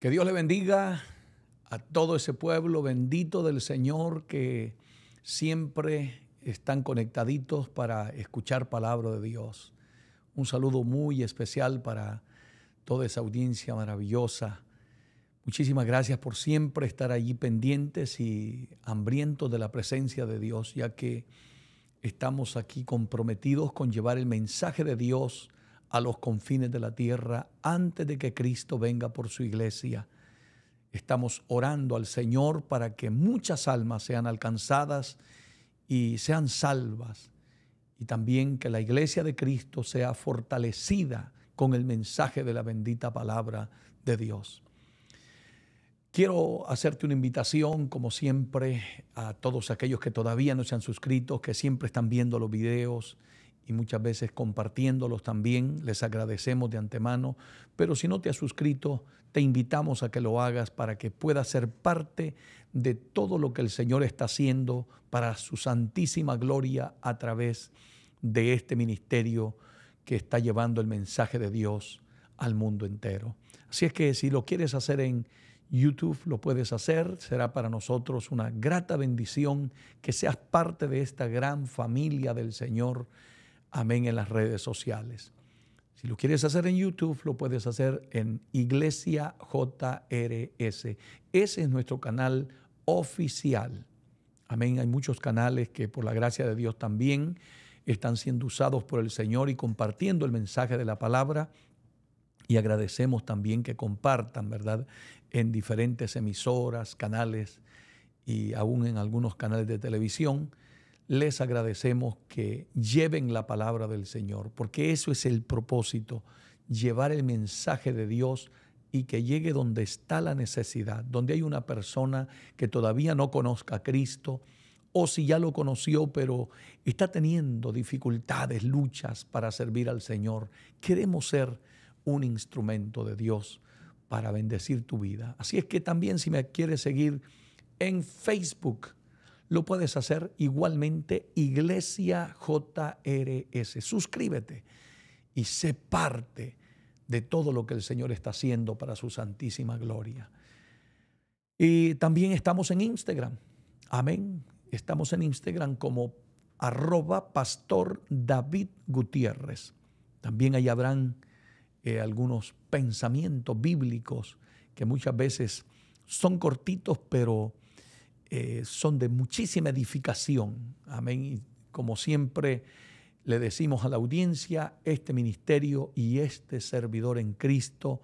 Que Dios le bendiga a todo ese pueblo bendito del Señor que siempre están conectaditos para escuchar palabra de Dios. Un saludo muy especial para toda esa audiencia maravillosa. Muchísimas gracias por siempre estar allí pendientes y hambrientos de la presencia de Dios, ya que estamos aquí comprometidos con llevar el mensaje de Dios a los confines de la tierra antes de que Cristo venga por su iglesia. Estamos orando al Señor para que muchas almas sean alcanzadas y sean salvas, y también que la iglesia de Cristo sea fortalecida con el mensaje de la bendita palabra de Dios. Quiero hacerte una invitación, como siempre, a todos aquellos que todavía no se han suscrito, que siempre están viendo los videos y muchas veces compartiéndolos también. Les agradecemos de antemano, pero si no te has suscrito, te invitamos a que lo hagas para que puedas ser parte de todo lo que el Señor está haciendo para su santísima gloria a través de este ministerio que está llevando el mensaje de Dios al mundo entero. Así es que si lo quieres hacer en YouTube, lo puedes hacer. Será para nosotros una grata bendición que seas parte de esta gran familia del Señor. Amén, en las redes sociales. Si lo quieres hacer en YouTube, lo puedes hacer en Iglesia JRS. Ese es nuestro canal oficial. Amén. Hay muchos canales que por la gracia de Dios también están siendo usados por el Señor y compartiendo el mensaje de la palabra. Y agradecemos también que compartan, ¿verdad?, en diferentes emisoras, canales y aún en algunos canales de televisión. Les agradecemos que lleven la palabra del Señor, porque eso es el propósito, llevar el mensaje de Dios y que llegue donde está la necesidad, donde hay una persona que todavía no conozca a Cristo, o si ya lo conoció pero está teniendo dificultades, luchas para servir al Señor. Queremos ser un instrumento de Dios para bendecir tu vida. Así es que también, si me quieres seguir en Facebook, lo puedes hacer igualmente, Iglesia JRS. Suscríbete y sé parte de todo lo que el Señor está haciendo para su santísima gloria. Y también estamos en Instagram. Amén. Estamos en Instagram como @Pastor David Gutiérrez. También ahí habrán algunos pensamientos bíblicos que muchas veces son cortitos, pero son de muchísima edificación. Amén. Y como siempre le decimos a la audiencia, este ministerio y este servidor en Cristo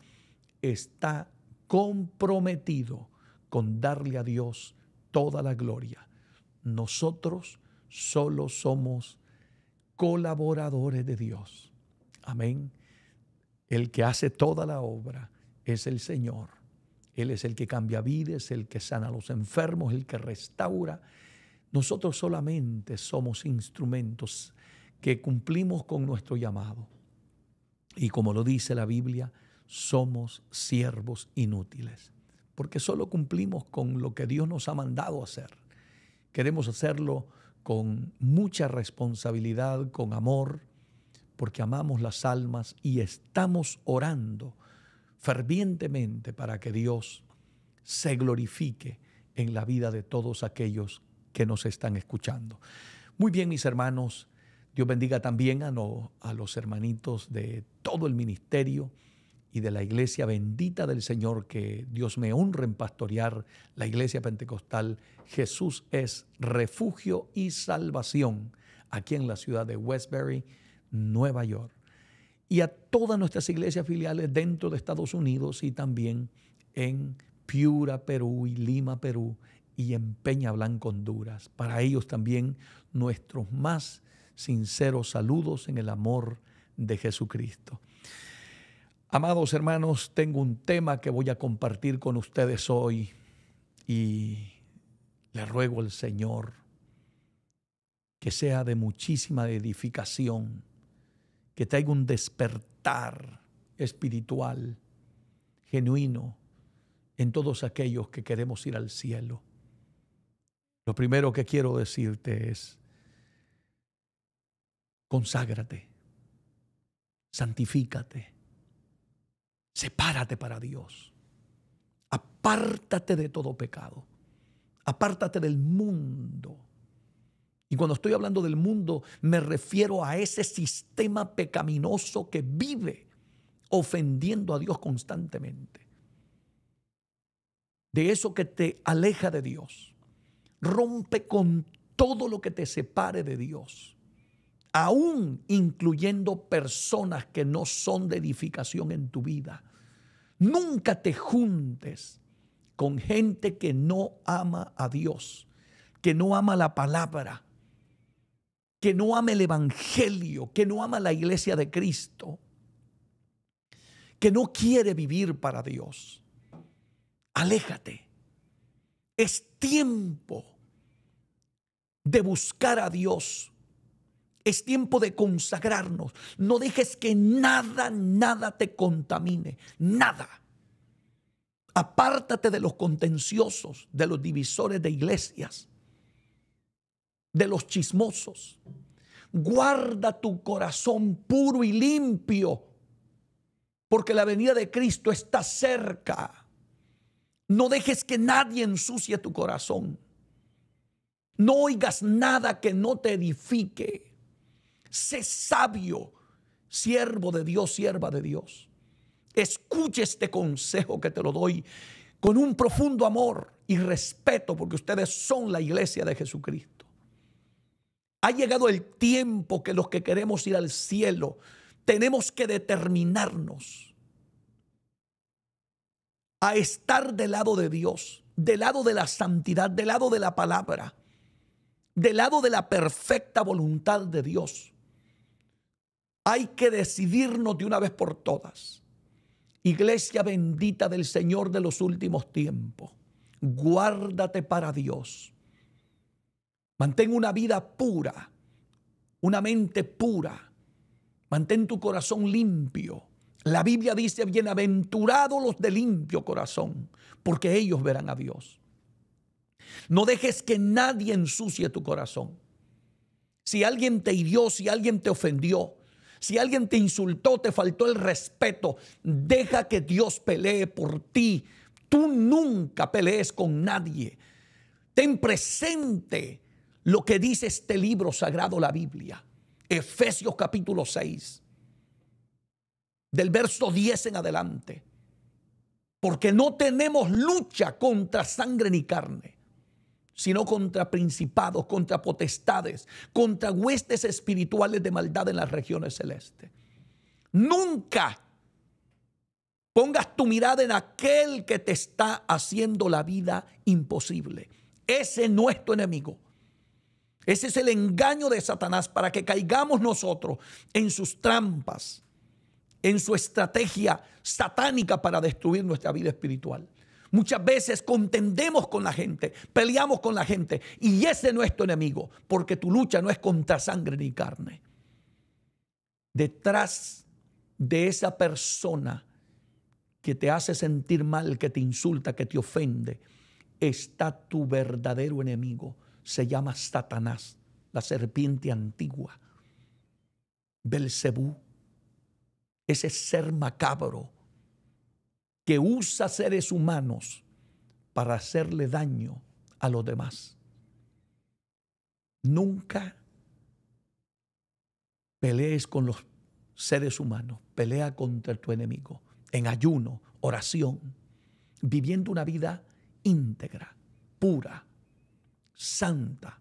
está comprometido con darle a Dios toda la gloria. Nosotros solo somos colaboradores de Dios. Amén. El que hace toda la obra es el Señor. Él es el que cambia vidas, el que sana a los enfermos, el que restaura. Nosotros solamente somos instrumentos que cumplimos con nuestro llamado. Y como lo dice la Biblia, somos siervos inútiles, porque solo cumplimos con lo que Dios nos ha mandado hacer. Queremos hacerlo con mucha responsabilidad, con amor, porque amamos las almas y estamos orando fervientemente para que Dios se glorifique en la vida de todos aquellos que nos están escuchando. Muy bien, mis hermanos, Dios bendiga también a los hermanitos de todo el ministerio y de la iglesia bendita del Señor, que Dios me honre en pastorear, la iglesia pentecostal Jesús es refugio y salvación, aquí en la ciudad de Westbury, Nueva York. Y a todas nuestras iglesias filiales dentro de Estados Unidos y también en Piura, Perú, y Lima, Perú, y en Peña Blanca, Honduras. Para ellos también nuestros más sinceros saludos en el amor de Jesucristo. Amados hermanos, tengo un tema que voy a compartir con ustedes hoy y le ruego al Señor que sea de muchísima edificación, que traiga un despertar espiritual genuino en todos aquellos que queremos ir al cielo. Lo primero que quiero decirte es: conságrate, santifícate, sepárate para Dios. Apártate de todo pecado. Apártate del mundo. Y cuando estoy hablando del mundo, me refiero a ese sistema pecaminoso que vive ofendiendo a Dios constantemente. De eso que te aleja de Dios. Rompe con todo lo que te separe de Dios, aún incluyendo personas que no son de edificación en tu vida. Nunca te juntes con gente que no ama a Dios, que no ama la palabra, que no ama el evangelio, que no ama la iglesia de Cristo, que no quiere vivir para Dios. Aléjate. Es tiempo de buscar a Dios. Es tiempo de consagrarnos. No dejes que nada te contamine. Nada. Apártate de los contenciosos, de los divisores de iglesias, de los chismosos. Guarda tu corazón puro y limpio, porque la venida de Cristo está cerca. No dejes que nadie ensucie tu corazón. No oigas nada que no te edifique. Sé sabio, siervo de Dios, sierva de Dios. Escuche este consejo que te lo doy con un profundo amor y respeto, porque ustedes son la iglesia de Jesucristo. Ha llegado el tiempo que los que queremos ir al cielo tenemos que determinarnos a estar del lado de Dios, del lado de la santidad, del lado de la palabra, del lado de la perfecta voluntad de Dios. Hay que decidirnos de una vez por todas. Iglesia bendita del Señor de los últimos tiempos, guárdate para Dios. Mantén una vida pura, una mente pura. Mantén tu corazón limpio. La Biblia dice: bienaventurados los de limpio corazón, porque ellos verán a Dios. No dejes que nadie ensucie tu corazón. Si alguien te hirió, si alguien te ofendió, si alguien te insultó, te faltó el respeto, deja que Dios pelee por ti. Tú nunca pelees con nadie. Ten presente lo que dice este libro sagrado, la Biblia. Efesios capítulo 6, del verso 10 en adelante. Porque no tenemos lucha contra sangre ni carne, sino contra principados, contra potestades, contra huestes espirituales de maldad en las regiones celestes. Nunca pongas tu mirada en aquel que te está haciendo la vida imposible. Ese no es tu enemigo. Ese es el engaño de Satanás para que caigamos nosotros en sus trampas, en su estrategia satánica para destruir nuestra vida espiritual. Muchas veces contendemos con la gente, peleamos con la gente, y ese no es nuestro enemigo, porque tu lucha no es contra sangre ni carne. Detrás de esa persona que te hace sentir mal, que te insulta, que te ofende, está tu verdadero enemigo. Se llama Satanás, la serpiente antigua, Belcebú, ese ser macabro que usa seres humanos para hacerle daño a los demás. Nunca pelees con los seres humanos, pelea contra tu enemigo en ayuno, oración, viviendo una vida íntegra, pura, santa,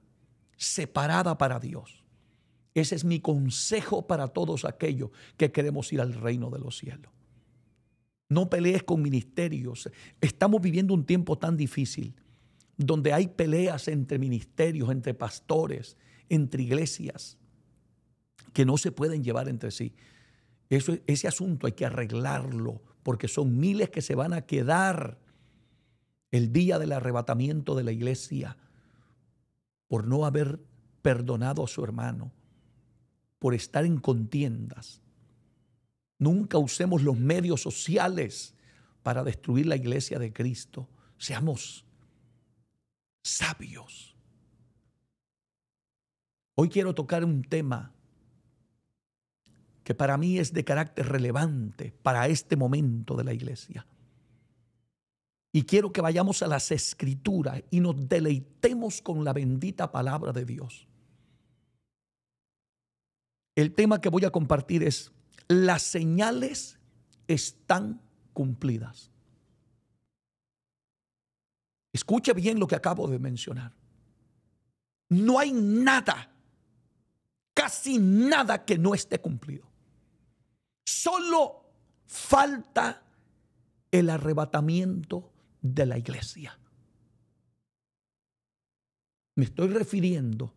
separada para Dios. Ese es mi consejo para todos aquellos que queremos ir al reino de los cielos. No pelees con ministerios. Estamos viviendo un tiempo tan difícil donde hay peleas entre ministerios, entre pastores, entre iglesias que no se pueden llevar entre sí. Ese asunto hay que arreglarlo, porque son miles que se van a quedar el día del arrebatamiento de la iglesia por no haber perdonado a su hermano, por estar en contiendas. Nunca usemos los medios sociales para destruir la iglesia de Cristo. Seamos sabios. Hoy quiero tocar un tema que para mí es de carácter relevante para este momento de la iglesia. Y quiero que vayamos a las Escrituras y nos deleitemos con la bendita palabra de Dios. El tema que voy a compartir es: las señales están cumplidas. Escuche bien lo que acabo de mencionar. No hay nada, casi nada que no esté cumplido. Solo falta el arrebatamiento de la iglesia. Me estoy refiriendo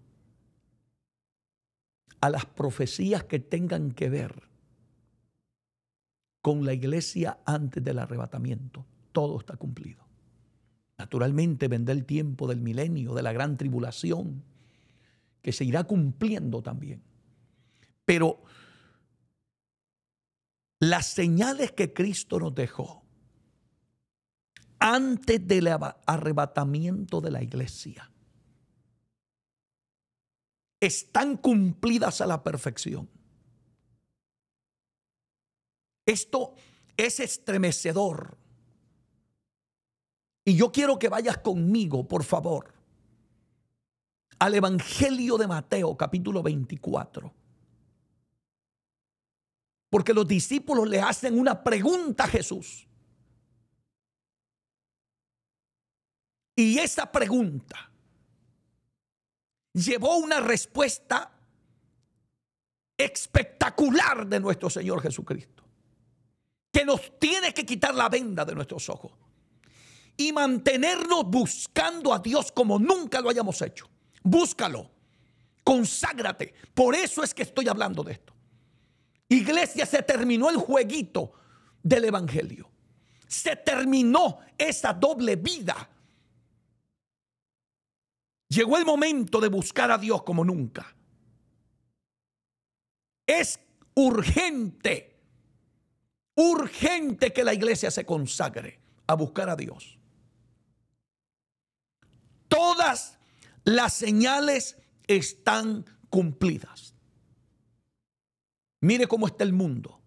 a las profecías que tengan que ver con la iglesia antes del arrebatamiento. Todo está cumplido. Naturalmente vendrá el tiempo del milenio, de la gran tribulación, que se irá cumpliendo también. Pero las señales que Cristo nos dejó antes del arrebatamiento de la iglesia están cumplidas a la perfección. Esto es estremecedor. Y yo quiero que vayas conmigo, por favor, al Evangelio de Mateo, capítulo 24. Porque los discípulos le hacen una pregunta a Jesús. Y esa pregunta llevó una respuesta espectacular de nuestro Señor Jesucristo, que nos tiene que quitar la venda de nuestros ojos y mantenernos buscando a Dios como nunca lo hayamos hecho. Búscalo, conságrate. Por eso es que estoy hablando de esto. Iglesia, se terminó el jueguito del evangelio. Se terminó esa doble vida. Llegó el momento de buscar a Dios como nunca. Es urgente que la iglesia se consagre a buscar a Dios. Todas las señales están cumplidas. Mire cómo está el mundo.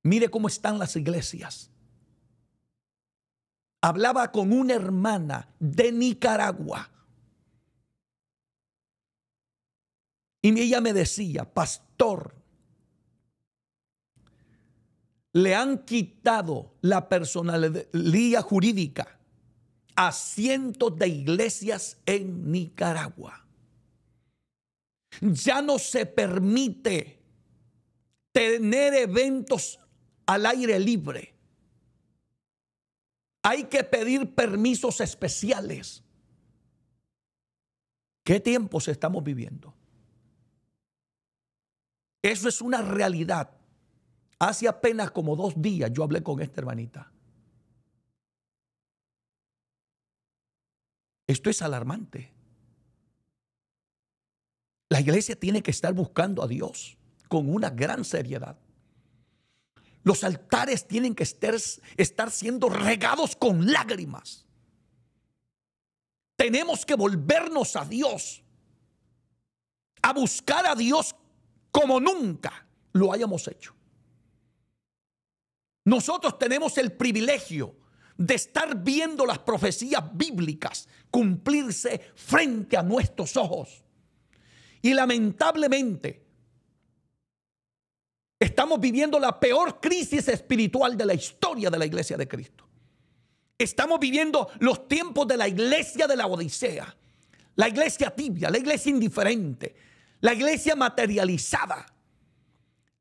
Mire cómo están las iglesias. Hablaba con una hermana de Nicaragua y ella me decía: pastor, le han quitado la personalidad jurídica a cientos de iglesias en Nicaragua. Ya no se permite tener eventos al aire libre. Hay que pedir permisos especiales. ¿Qué tiempos estamos viviendo? Eso es una realidad. Hace apenas como 2 días yo hablé con esta hermanita. Esto es alarmante. La iglesia tiene que estar buscando a Dios con una gran seriedad. Los altares tienen que estar siendo regados con lágrimas. Tenemos que volvernos a Dios, a buscar a Dios como nunca lo hayamos hecho. Nosotros tenemos el privilegio de estar viendo las profecías bíblicas cumplirse frente a nuestros ojos. Y lamentablemente estamos viviendo la peor crisis espiritual de la historia de la iglesia de Cristo. Estamos viviendo los tiempos de la iglesia de la Odisea, la iglesia tibia, la iglesia indiferente, la iglesia materializada,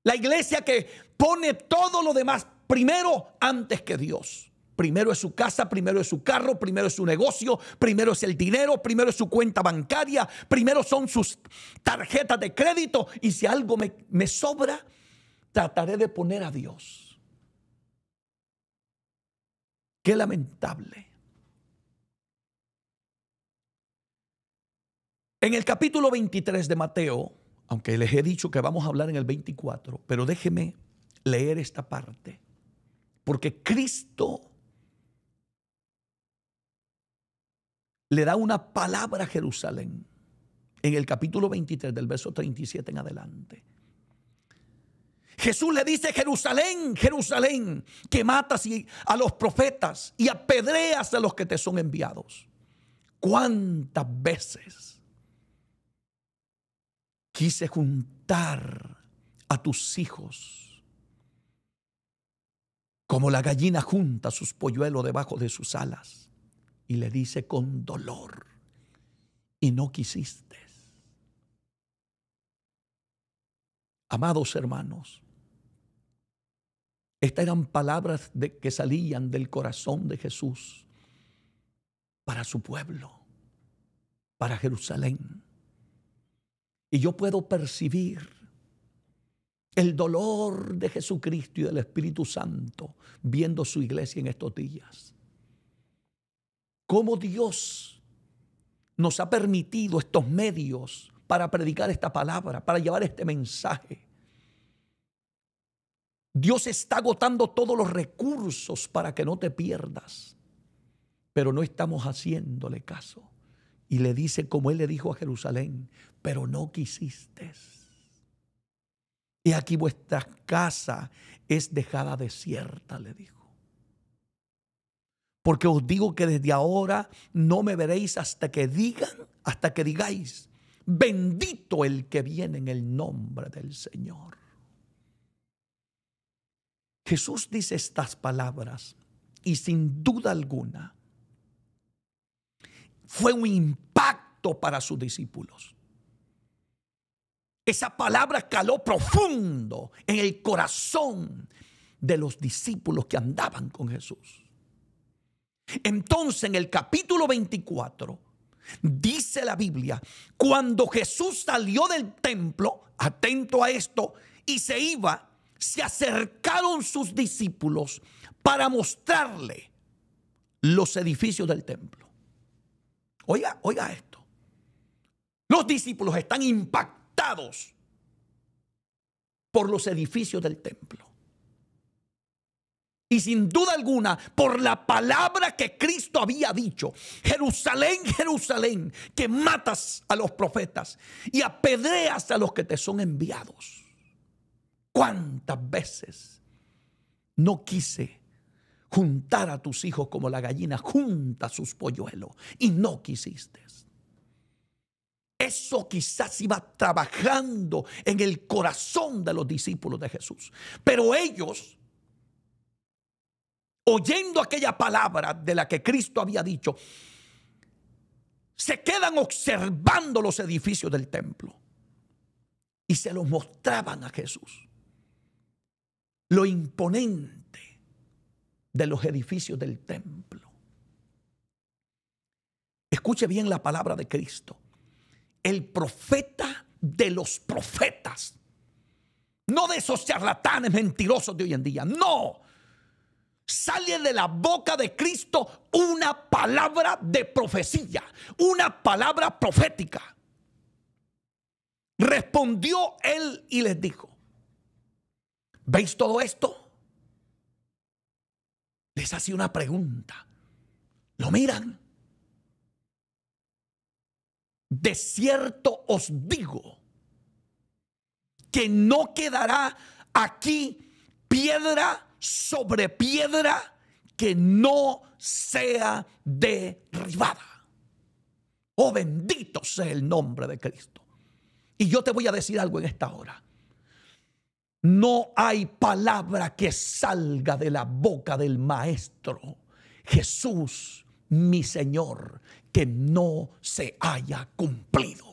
la iglesia que pone todo lo demás primero antes que Dios. Primero es su casa, primero es su carro, primero es su negocio, primero es el dinero, primero es su cuenta bancaria, primero son sus tarjetas de crédito, y si algo me sobra, trataré de poner a Dios. Qué lamentable. En el capítulo 23 de Mateo, aunque les he dicho que vamos a hablar en el 24, pero déjeme leer esta parte, porque Cristo le da una palabra a Jerusalén en el capítulo 23 del verso 37 en adelante. Jesús le dice: Jerusalén, Jerusalén, que matas a los profetas y apedreas a los que te son enviados. ¿Cuántas veces quise juntar a tus hijos como la gallina junta sus polluelos debajo de sus alas? Y le dice con dolor: y no quisiste. Amados hermanos, estas eran palabras que salían del corazón de Jesús para su pueblo, para Jerusalén. Y yo puedo percibir el dolor de Jesucristo y del Espíritu Santo viendo su iglesia en estos días. Cómo Dios nos ha permitido estos medios para predicar esta palabra, para llevar este mensaje. Dios está agotando todos los recursos para que no te pierdas, pero no estamos haciéndole caso. Y le dice como Él le dijo a Jerusalén: pero no quisiste. Y aquí vuestra casa es dejada desierta, le dijo. Porque os digo que desde ahora no me veréis hasta que digáis: bendito el que viene en el nombre del Señor. Jesús dice estas palabras y sin duda alguna fue un impacto para sus discípulos. Esa palabra caló profundo en el corazón de los discípulos que andaban con Jesús. Entonces, en el capítulo 24, dice la Biblia, cuando Jesús salió del templo, atento a esto, y se iba, se acercaron sus discípulos para mostrarle los edificios del templo. Oiga esto. Los discípulos están impactados por los edificios del templo. Y sin duda alguna, por la palabra que Cristo había dicho: Jerusalén, Jerusalén, que matas a los profetas y apedreas a los que te son enviados. ¿Cuántas veces no quise juntar a tus hijos como la gallina junta sus polluelos y no quisiste? Eso quizás iba trabajando en el corazón de los discípulos de Jesús. Pero ellos, oyendo aquella palabra de la que Cristo había dicho, se quedan observando los edificios del templo y se los mostraban a Jesús. Lo imponente de los edificios del templo. Escuche bien la palabra de Cristo. El profeta de los profetas. No de esos charlatanes mentirosos de hoy en día. No. Sale de la boca de Cristo una palabra de profecía. Una palabra profética. Respondió él y les dijo: ¿veis todo esto? Les hacía una pregunta. ¿Lo miran? De cierto os digo que no quedará aquí piedra sobre piedra que no sea derribada. Oh, bendito sea el nombre de Cristo. Y yo te voy a decir algo en esta hora. No hay palabra que salga de la boca del Maestro Jesús, mi Señor, que no se haya cumplido.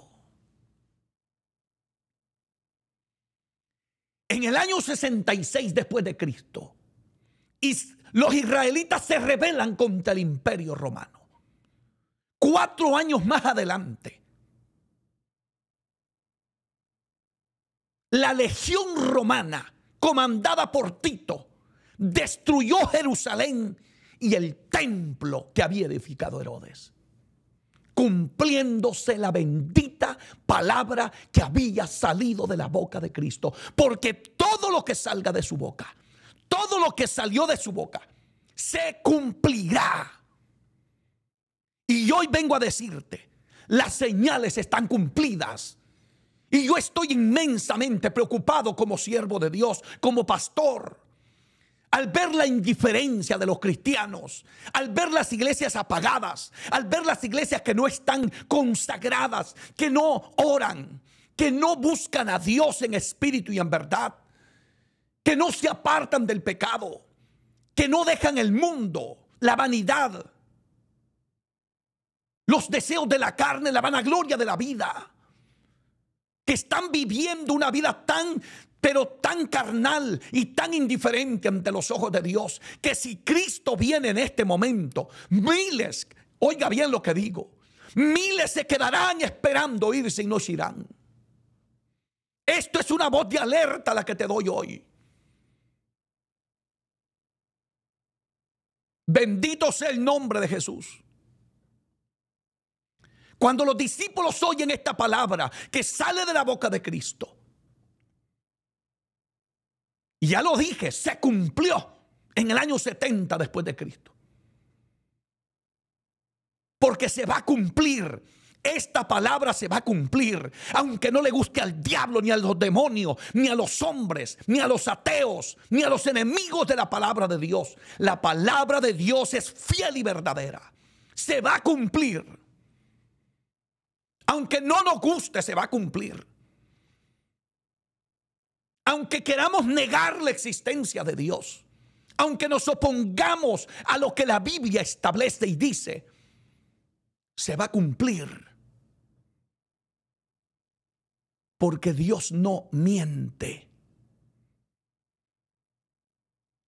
En el año 66 después de Cristo, los israelitas se rebelan contra el Imperio Romano. 4 años más adelante, la legión romana, comandada por Tito, destruyó Jerusalén y el templo que había edificado Herodes, cumpliéndose la bendita palabra que había salido de la boca de Cristo. Porque todo lo que salga de su boca, todo lo que salió de su boca, se cumplirá. Y hoy vengo a decirte, las señales están cumplidas. Y yo estoy inmensamente preocupado como siervo de Dios, como pastor, al ver la indiferencia de los cristianos, al ver las iglesias apagadas, al ver las iglesias que no están consagradas, que no oran, que no buscan a Dios en espíritu y en verdad, que no se apartan del pecado, que no dejan el mundo, la vanidad, los deseos de la carne, la vanagloria de la vida, que están viviendo una vida pero tan carnal y tan indiferente ante los ojos de Dios, que si Cristo viene en este momento, miles, oiga bien lo que digo, miles se quedarán esperando irse y no se irán. Esto es una voz de alerta la que te doy hoy. Bendito sea el nombre de Jesús. Cuando los discípulos oyen esta palabra que sale de la boca de Cristo, y ya lo dije, se cumplió en el año 70 después de Cristo. Porque se va a cumplir. Esta palabra se va a cumplir, aunque no le guste al diablo, ni a los demonios, ni a los hombres, ni a los ateos, ni a los enemigos de la palabra de Dios. La palabra de Dios es fiel y verdadera. Se va a cumplir. Aunque no nos guste, se va a cumplir. Aunque queramos negar la existencia de Dios, aunque nos opongamos a lo que la Biblia establece y dice, se va a cumplir. Porque Dios no miente.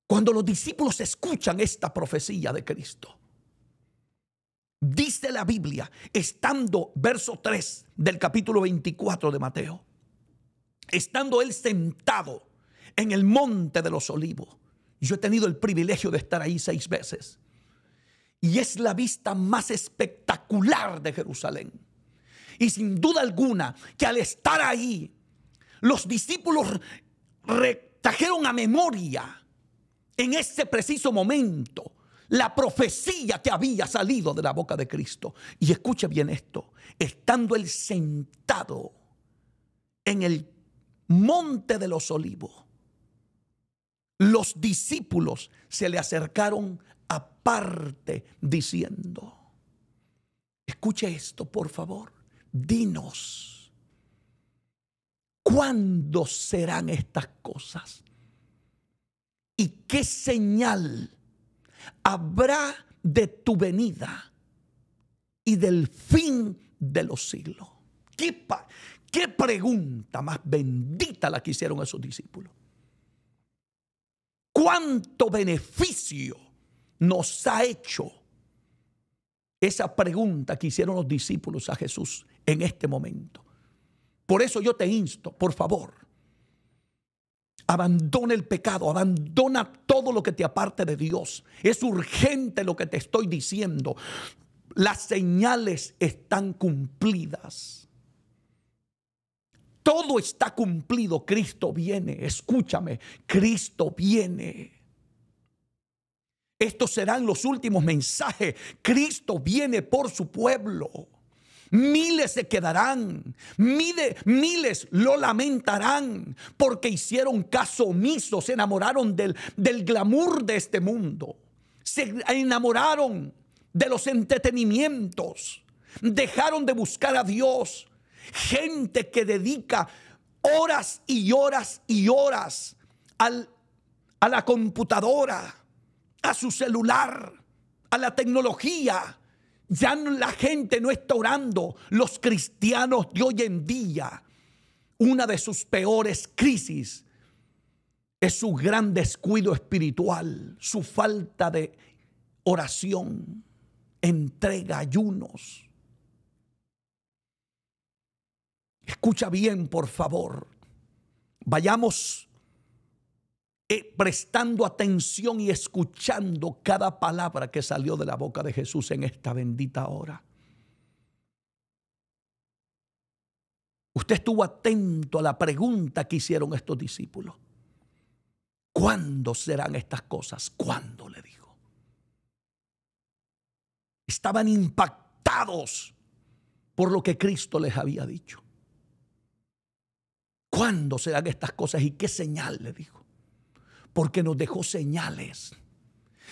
Cuando los discípulos escuchan esta profecía de Cristo, dice la Biblia, estando, verso 3 del capítulo 24 de Mateo, estando él sentado en el monte de los olivos. Yo he tenido el privilegio de estar ahí 6 veces. Y es la vista más espectacular de Jerusalén. Y sin duda alguna que al estar ahí, los discípulos trajeron a memoria en ese preciso momento la profecía que había salido de la boca de Cristo. Y escuche bien esto, estando él sentado en el monte de los olivos, los discípulos se le acercaron aparte diciendo, escuche esto por favor, dinos, ¿cuándo serán estas cosas? ¿Y qué señal habrá de tu venida y del fin de los siglos? ¿Qué pregunta más bendita la que hicieron esos discípulos? ¿Cuánto beneficio nos ha hecho esa pregunta que hicieron los discípulos a Jesús en este momento? Por eso yo te insto, por favor, abandona el pecado, abandona todo lo que te aparte de Dios. Es urgente lo que te estoy diciendo. Las señales están cumplidas. Todo está cumplido. Cristo viene. Escúchame, Cristo viene. Estos serán los últimos mensajes. Cristo viene por su pueblo. Miles se quedarán, miles lo lamentarán porque hicieron caso omiso, se enamoraron del glamour de este mundo, se enamoraron de los entretenimientos, dejaron de buscar a Dios. Gente que dedica horas y horas y horas a la computadora, a su celular, a la tecnología. Ya la gente no está orando. Los cristianos de hoy en día, una de sus peores crisis es su gran descuido espiritual, su falta de oración, entrega, ayunos. Escucha bien, por favor. Vayamos prestando atención y escuchando cada palabra que salió de la boca de Jesús en esta bendita hora. Usted estuvo atento a la pregunta que hicieron estos discípulos. ¿Cuándo serán estas cosas? ¿Cuándo? Le dijo. Estaban impactados por lo que Cristo les había dicho. ¿Cuándo se dan estas cosas y qué señal? Le dijo. Porque nos dejó señales.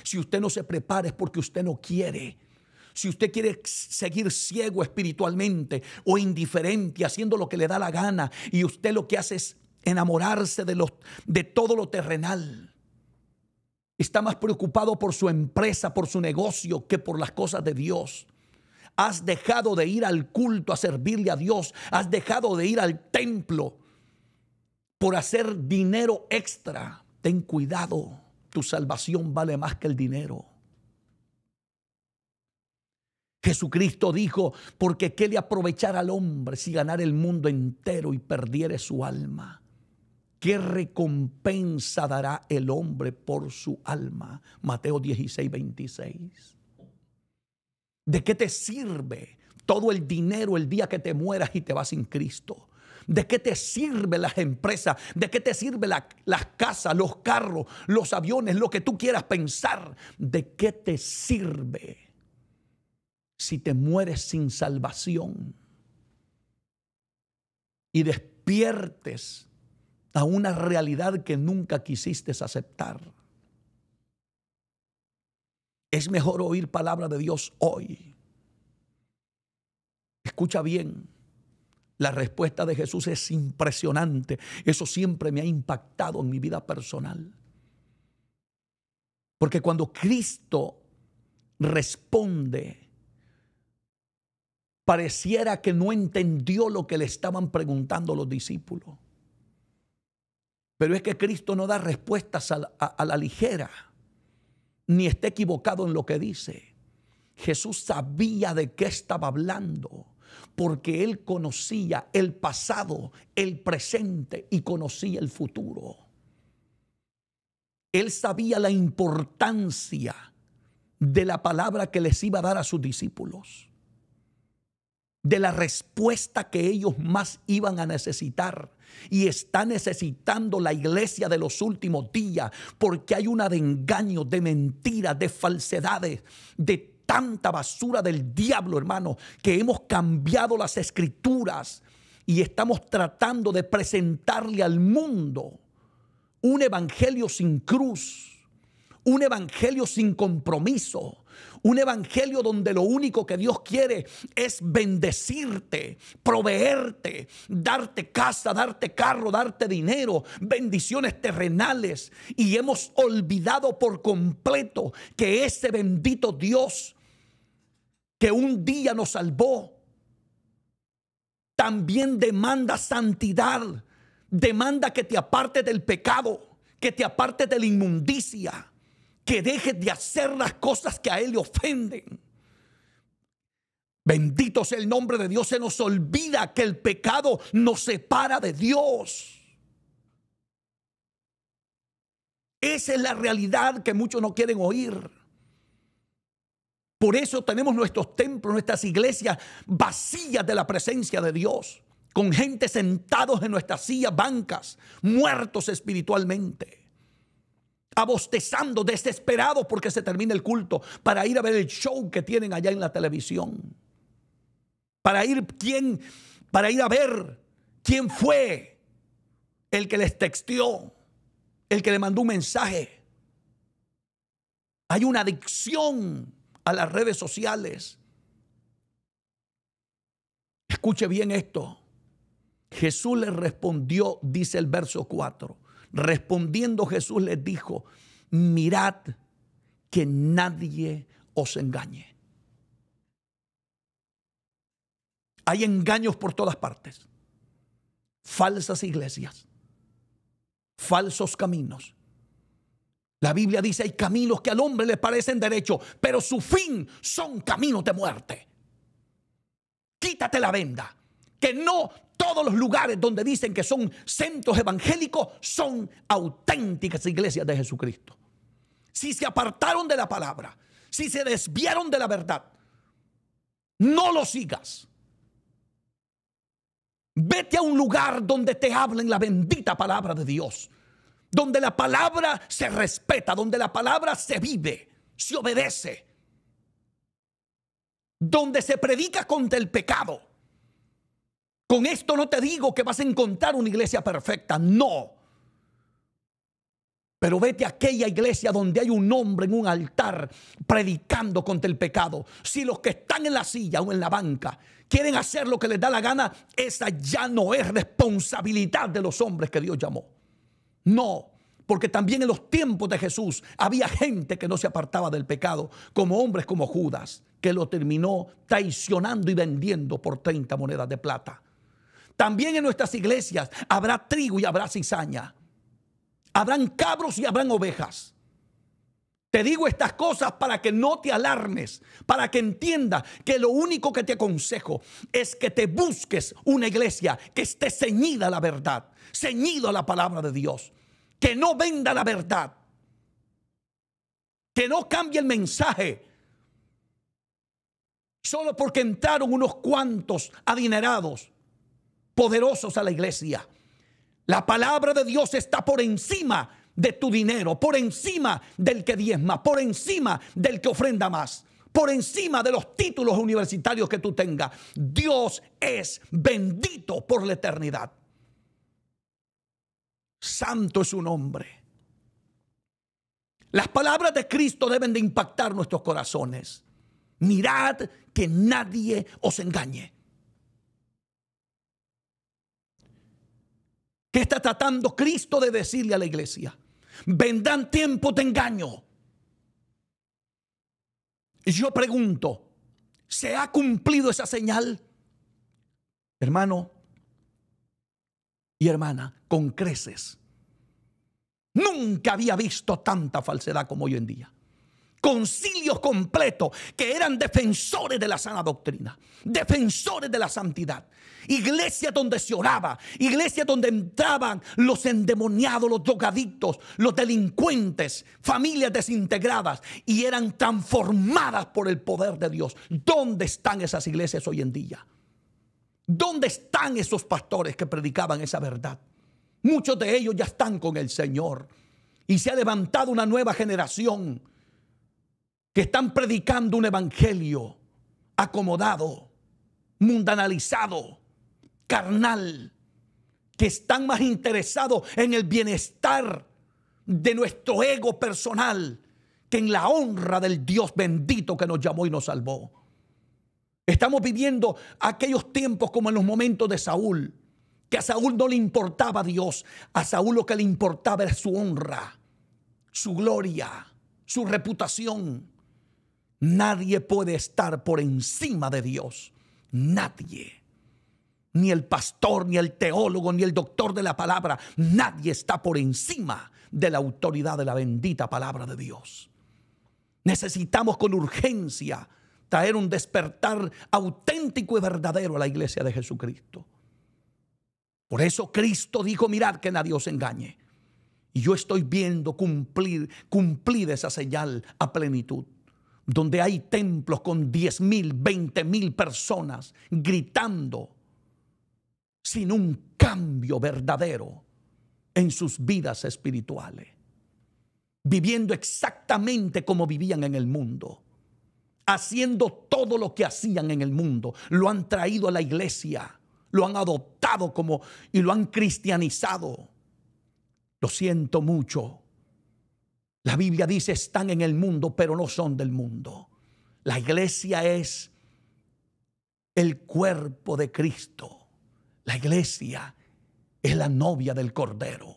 Si usted no se prepara es porque usted no quiere. Si usted quiere seguir ciego espiritualmente o indiferente, haciendo lo que le da la gana, y usted lo que hace es enamorarse de todo lo terrenal. Está más preocupado por su empresa, por su negocio, que por las cosas de Dios. Has dejado de ir al culto a servirle a Dios. Has dejado de ir al templo por hacer dinero extra. Ten cuidado, tu salvación vale más que el dinero. Jesucristo dijo, porque ¿qué le aprovechará al hombre si ganara el mundo entero y perdiere su alma? ¿Qué recompensa dará el hombre por su alma? Mateo 16, 26. ¿De qué te sirve todo el dinero el día que te mueras y te vas sin Cristo? ¿De qué te sirven las empresas? ¿De qué te sirven las casas, los carros, los aviones, lo que tú quieras pensar? ¿De qué te sirve si te mueres sin salvación y despiertes a una realidad que nunca quisiste aceptar? Es mejor oír palabra de Dios hoy. Escucha bien. La respuesta de Jesús es impresionante. Eso siempre me ha impactado en mi vida personal. Porque cuando Cristo responde, pareciera que no entendió lo que le estaban preguntando los discípulos. Pero es que Cristo no da respuestas a la ligera, ni está equivocado en lo que dice. Jesús sabía de qué estaba hablando, porque Él conocía el pasado, el presente y conocía el futuro. Él sabía la importancia de la palabra que les iba a dar a sus discípulos, de la respuesta que ellos más iban a necesitar. Y está necesitando la iglesia de los últimos días, porque hay una de engaños, de mentiras, de falsedades, de tanta basura del diablo, hermano, que hemos cambiado las escrituras y estamos tratando de presentarle al mundo un evangelio sin cruz, un evangelio sin compromiso, un evangelio donde lo único que Dios quiere es bendecirte, proveerte, darte casa, darte carro, darte dinero, bendiciones terrenales. Y hemos olvidado por completo que ese bendito Dios que un día nos salvó también demanda santidad, demanda que te apartes del pecado, que te apartes de la inmundicia, que dejes de hacer las cosas que a Él le ofenden. Bendito sea el nombre de Dios. Se nos olvida que el pecado nos separa de Dios. Esa es la realidad que muchos no quieren oír. Por eso tenemos nuestros templos, nuestras iglesias vacías de la presencia de Dios, con gente sentados en nuestras sillas bancas, muertos espiritualmente, abostezando, desesperados porque se termine el culto, para ir a ver el show que tienen allá en la televisión, para ir a ver quién fue el que les texteó, el que le mandó un mensaje. Hay una adicción a las redes sociales. Escuche bien esto. Jesús les respondió, dice el verso 4. Respondiendo Jesús les dijo: mirad que nadie os engañe. Hay engaños por todas partes. Falsas iglesias, falsos caminos. La Biblia dice: hay caminos que al hombre le parecen derechos, pero su fin son caminos de muerte. Quítate la venda, que no todos los lugares donde dicen que son centros evangélicos son auténticas iglesias de Jesucristo. Si se apartaron de la palabra, si se desviaron de la verdad, no lo sigas. Vete a un lugar donde te hablen la bendita palabra de Dios, donde la palabra se respeta, donde la palabra se vive, se obedece, donde se predica contra el pecado, Con esto no te digo que vas a encontrar una iglesia perfecta, no. Pero vete a aquella iglesia donde hay un hombre en un altar predicando contra el pecado. Si los que están en la silla o en la banca quieren hacer lo que les da la gana, esa ya no es responsabilidad de los hombres que Dios llamó. No, porque también en los tiempos de Jesús había gente que no se apartaba del pecado, como hombres como Judas, que lo terminó traicionando y vendiendo por 30 monedas de plata. También en nuestras iglesias habrá trigo y habrá cizaña. Habrán cabros y habrán ovejas. Te digo estas cosas para que no te alarmes, para que entiendas que lo único que te aconsejo es que te busques una iglesia que esté ceñida a la verdad, ceñido a la palabra de Dios, que no venda la verdad, que no cambie el mensaje solo porque entraron unos cuantos adinerados, poderosos a la iglesia. La palabra de Dios está por encima de tu dinero, por encima del que diezma, por encima del que ofrenda más, por encima de los títulos universitarios que tú tengas. Dios es bendito por la eternidad. Santo es su nombre. Las palabras de Cristo deben de impactar nuestros corazones. Mirad que nadie os engañe. ¿Qué está tratando Cristo de decirle a la iglesia? Vendrán tiempos de engaño. Y yo pregunto, ¿se ha cumplido esa señal? Hermano y hermana, con creces. Nunca había visto tanta falsedad como hoy en día. Concilios completos que eran defensores de la sana doctrina, defensores de la santidad. Iglesias donde se oraba, iglesias donde entraban los endemoniados, los drogadictos, los delincuentes, familias desintegradas y eran transformadas por el poder de Dios. ¿Dónde están esas iglesias hoy en día? ¿Dónde están esos pastores que predicaban esa verdad? Muchos de ellos ya están con el Señor y se ha levantado una nueva generación que están predicando un evangelio acomodado, mundanalizado, carnal, que están más interesados en el bienestar de nuestro ego personal que en la honra del Dios bendito que nos llamó y nos salvó. Estamos viviendo aquellos tiempos como en los momentos de Saúl, que a Saúl no le importaba Dios, a Saúl lo que le importaba era su honra, su gloria, su reputación. Nadie puede estar por encima de Dios. Nadie. Ni el pastor, ni el teólogo, ni el doctor de la palabra. Nadie está por encima de la autoridad de la bendita palabra de Dios. Necesitamos con urgencia traer un despertar auténtico y verdadero a la iglesia de Jesucristo. Por eso Cristo dijo, mirad que nadie os engañe. Y yo estoy viendo cumplir esa señal a plenitud. Donde hay templos con 10,000, 20,000 personas gritando sin un cambio verdadero en sus vidas espirituales, viviendo exactamente como vivían en el mundo, haciendo todo lo que hacían en el mundo. Lo han traído a la iglesia, lo han adoptado como y lo han cristianizado. Lo siento mucho. La Biblia dice, están en el mundo, pero no son del mundo. La iglesia es el cuerpo de Cristo. La iglesia es la novia del Cordero.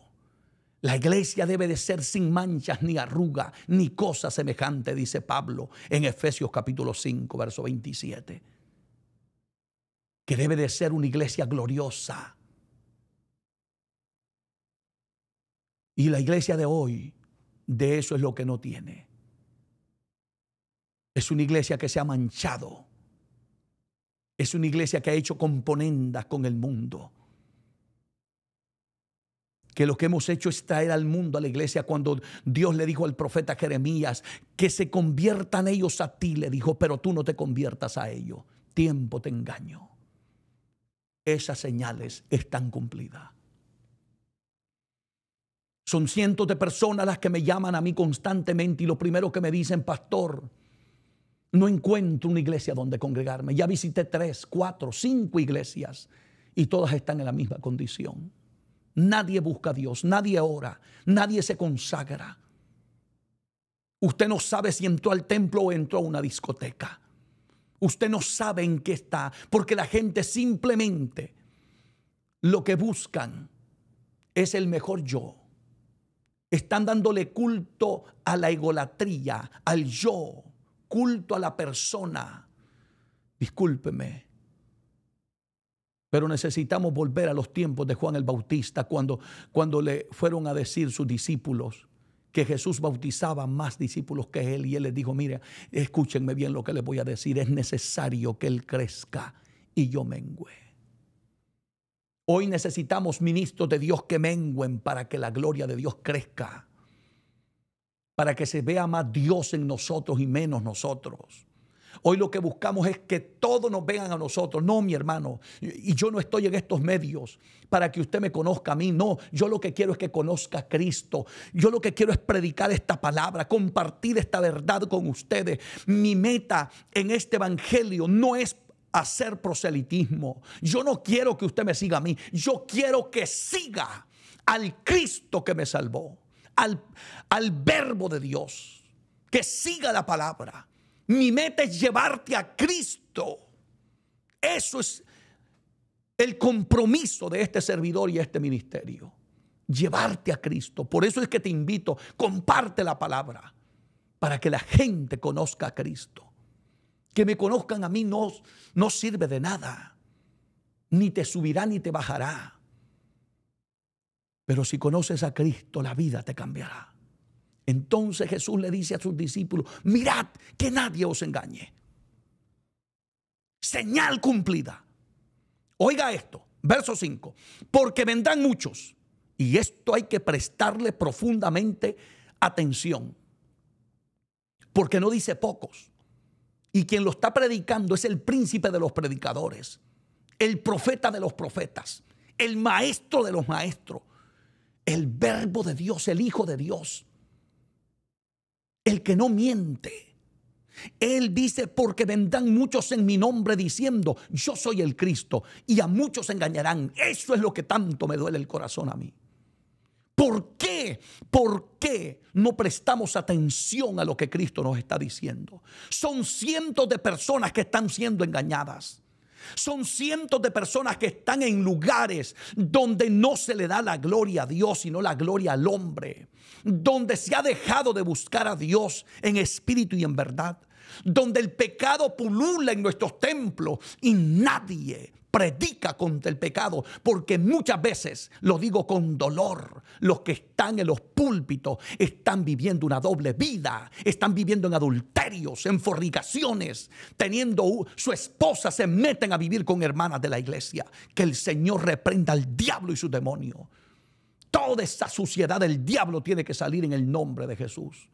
La iglesia debe de ser sin manchas, ni arruga, ni cosa semejante, dice Pablo en Efesios capítulo 5, verso 27. Que debe de ser una iglesia gloriosa. Y la iglesia de hoy, de eso es lo que no tiene. Es una iglesia que se ha manchado. Es una iglesia que ha hecho componendas con el mundo. Que lo que hemos hecho es traer al mundo a la iglesia cuando Dios le dijo al profeta Jeremías que se conviertan ellos a ti, le dijo, pero tú no te conviertas a ellos. Tiempo te engaño. Esas señales están cumplidas. Son cientos de personas las que me llaman a mí constantemente y lo primero que me dicen, pastor, no encuentro una iglesia donde congregarme. Ya visité 3, 4, 5 iglesias y todas están en la misma condición. Nadie busca a Dios, nadie ora, nadie se consagra. Usted no sabe si entró al templo o entró a una discoteca. Usted no sabe en qué está, porque la gente simplemente lo que buscan es el mejor yo. Están dándole culto a la egolatría, al yo, culto a la persona. Discúlpeme, pero necesitamos volver a los tiempos de Juan el Bautista, cuando le fueron a decir sus discípulos que Jesús bautizaba más discípulos que él, y él les dijo: mire, escúchenme bien lo que les voy a decir, es necesario que él crezca y yo mengüe. Hoy necesitamos ministros de Dios que mengüen para que la gloria de Dios crezca, para que se vea más Dios en nosotros y menos nosotros. Hoy lo que buscamos es que todos nos vean a nosotros. No, mi hermano, y yo no estoy en estos medios para que usted me conozca a mí. No, yo lo que quiero es que conozca a Cristo. Yo lo que quiero es predicar esta palabra, compartir esta verdad con ustedes. Mi meta en este evangelio no es hacer proselitismo. Yo no quiero que usted me siga a mí. Yo quiero que siga al Cristo que me salvó, al verbo de Dios, que siga la palabra. Mi meta es llevarte a Cristo. Eso es el compromiso de este servidor y este ministerio. Llevarte a Cristo. Por eso es que te invito, comparte la palabra para que la gente conozca a Cristo. Que me conozcan a mí no sirve de nada. Ni te subirá ni te bajará. Pero si conoces a Cristo, la vida te cambiará. Entonces Jesús le dice a sus discípulos: mirad que nadie os engañe. Señal cumplida. Oiga esto, verso 5. Porque vendrán muchos, y esto hay que prestarle profundamente atención, porque no dice pocos. Y quien lo está predicando es el príncipe de los predicadores, el profeta de los profetas, el maestro de los maestros, el verbo de Dios, el Hijo de Dios, el que no miente. Él dice: porque vendrán muchos en mi nombre diciendo yo soy el Cristo, y a muchos engañarán. Eso es lo que tanto me duele el corazón a mí. ¿Por qué? ¿Por qué no prestamos atención a lo que Cristo nos está diciendo? Son cientos de personas que están siendo engañadas. Son cientos de personas que están en lugares donde no se le da la gloria a Dios, sino la gloria al hombre. Donde se ha dejado de buscar a Dios en espíritu y en verdad. Donde el pecado pulula en nuestros templos y nadie predica contra el pecado, porque muchas veces, lo digo con dolor, los que están en los púlpitos están viviendo una doble vida, están viviendo en adulterios, en fornicaciones, teniendo su esposa, se meten a vivir con hermanas de la iglesia. Que el Señor reprenda al diablo y su demonio. Toda esa suciedad del diablo tiene que salir en el nombre de Jesús.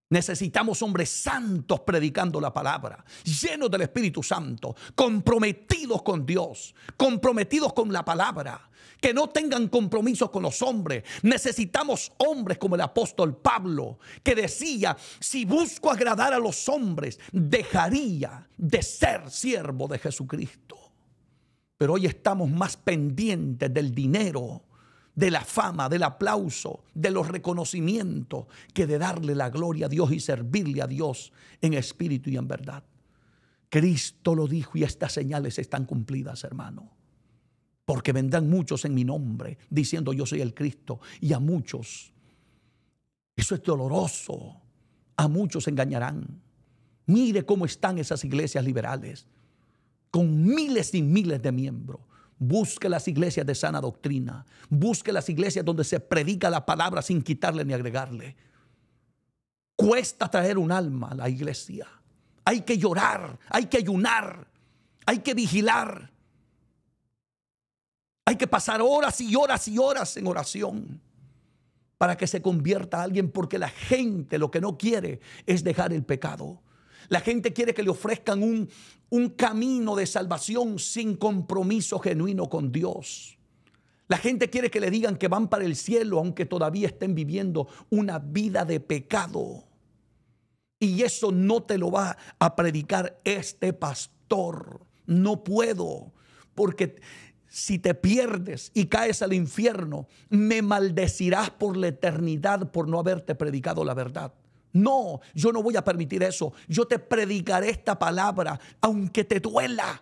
Necesitamos hombres santos predicando la palabra, llenos del Espíritu Santo, comprometidos con Dios, comprometidos con la palabra, que no tengan compromisos con los hombres. Necesitamos hombres como el apóstol Pablo, que decía: si busco agradar a los hombres, dejaría de ser siervo de Jesucristo. Pero hoy estamos más pendientes del dinero, de la fama, del aplauso, de los reconocimientos, que de darle la gloria a Dios y servirle a Dios en espíritu y en verdad. Cristo lo dijo, y estas señales están cumplidas, hermano. Porque vendrán muchos en mi nombre diciendo yo soy el Cristo, y a muchos, eso es doloroso, a muchos engañarán. Mire cómo están esas iglesias liberales, con miles y miles de miembros. Busque las iglesias de sana doctrina. Busque las iglesias donde se predica la palabra sin quitarle ni agregarle. Cuesta traer un alma a la iglesia. Hay que llorar, hay que ayunar, hay que vigilar. Hay que pasar horas y horas y horas en oración para que se convierta a alguien, porque la gente lo que no quiere es dejar el pecado. La gente quiere que le ofrezcan un camino de salvación sin compromiso genuino con Dios. La gente quiere que le digan que van para el cielo, aunque todavía estén viviendo una vida de pecado. Y eso no te lo va a predicar este pastor. No puedo, porque si te pierdes y caes al infierno, me maldecirás por la eternidad por no haberte predicado la verdad. No, yo no voy a permitir eso. Yo te predicaré esta palabra, aunque te duela.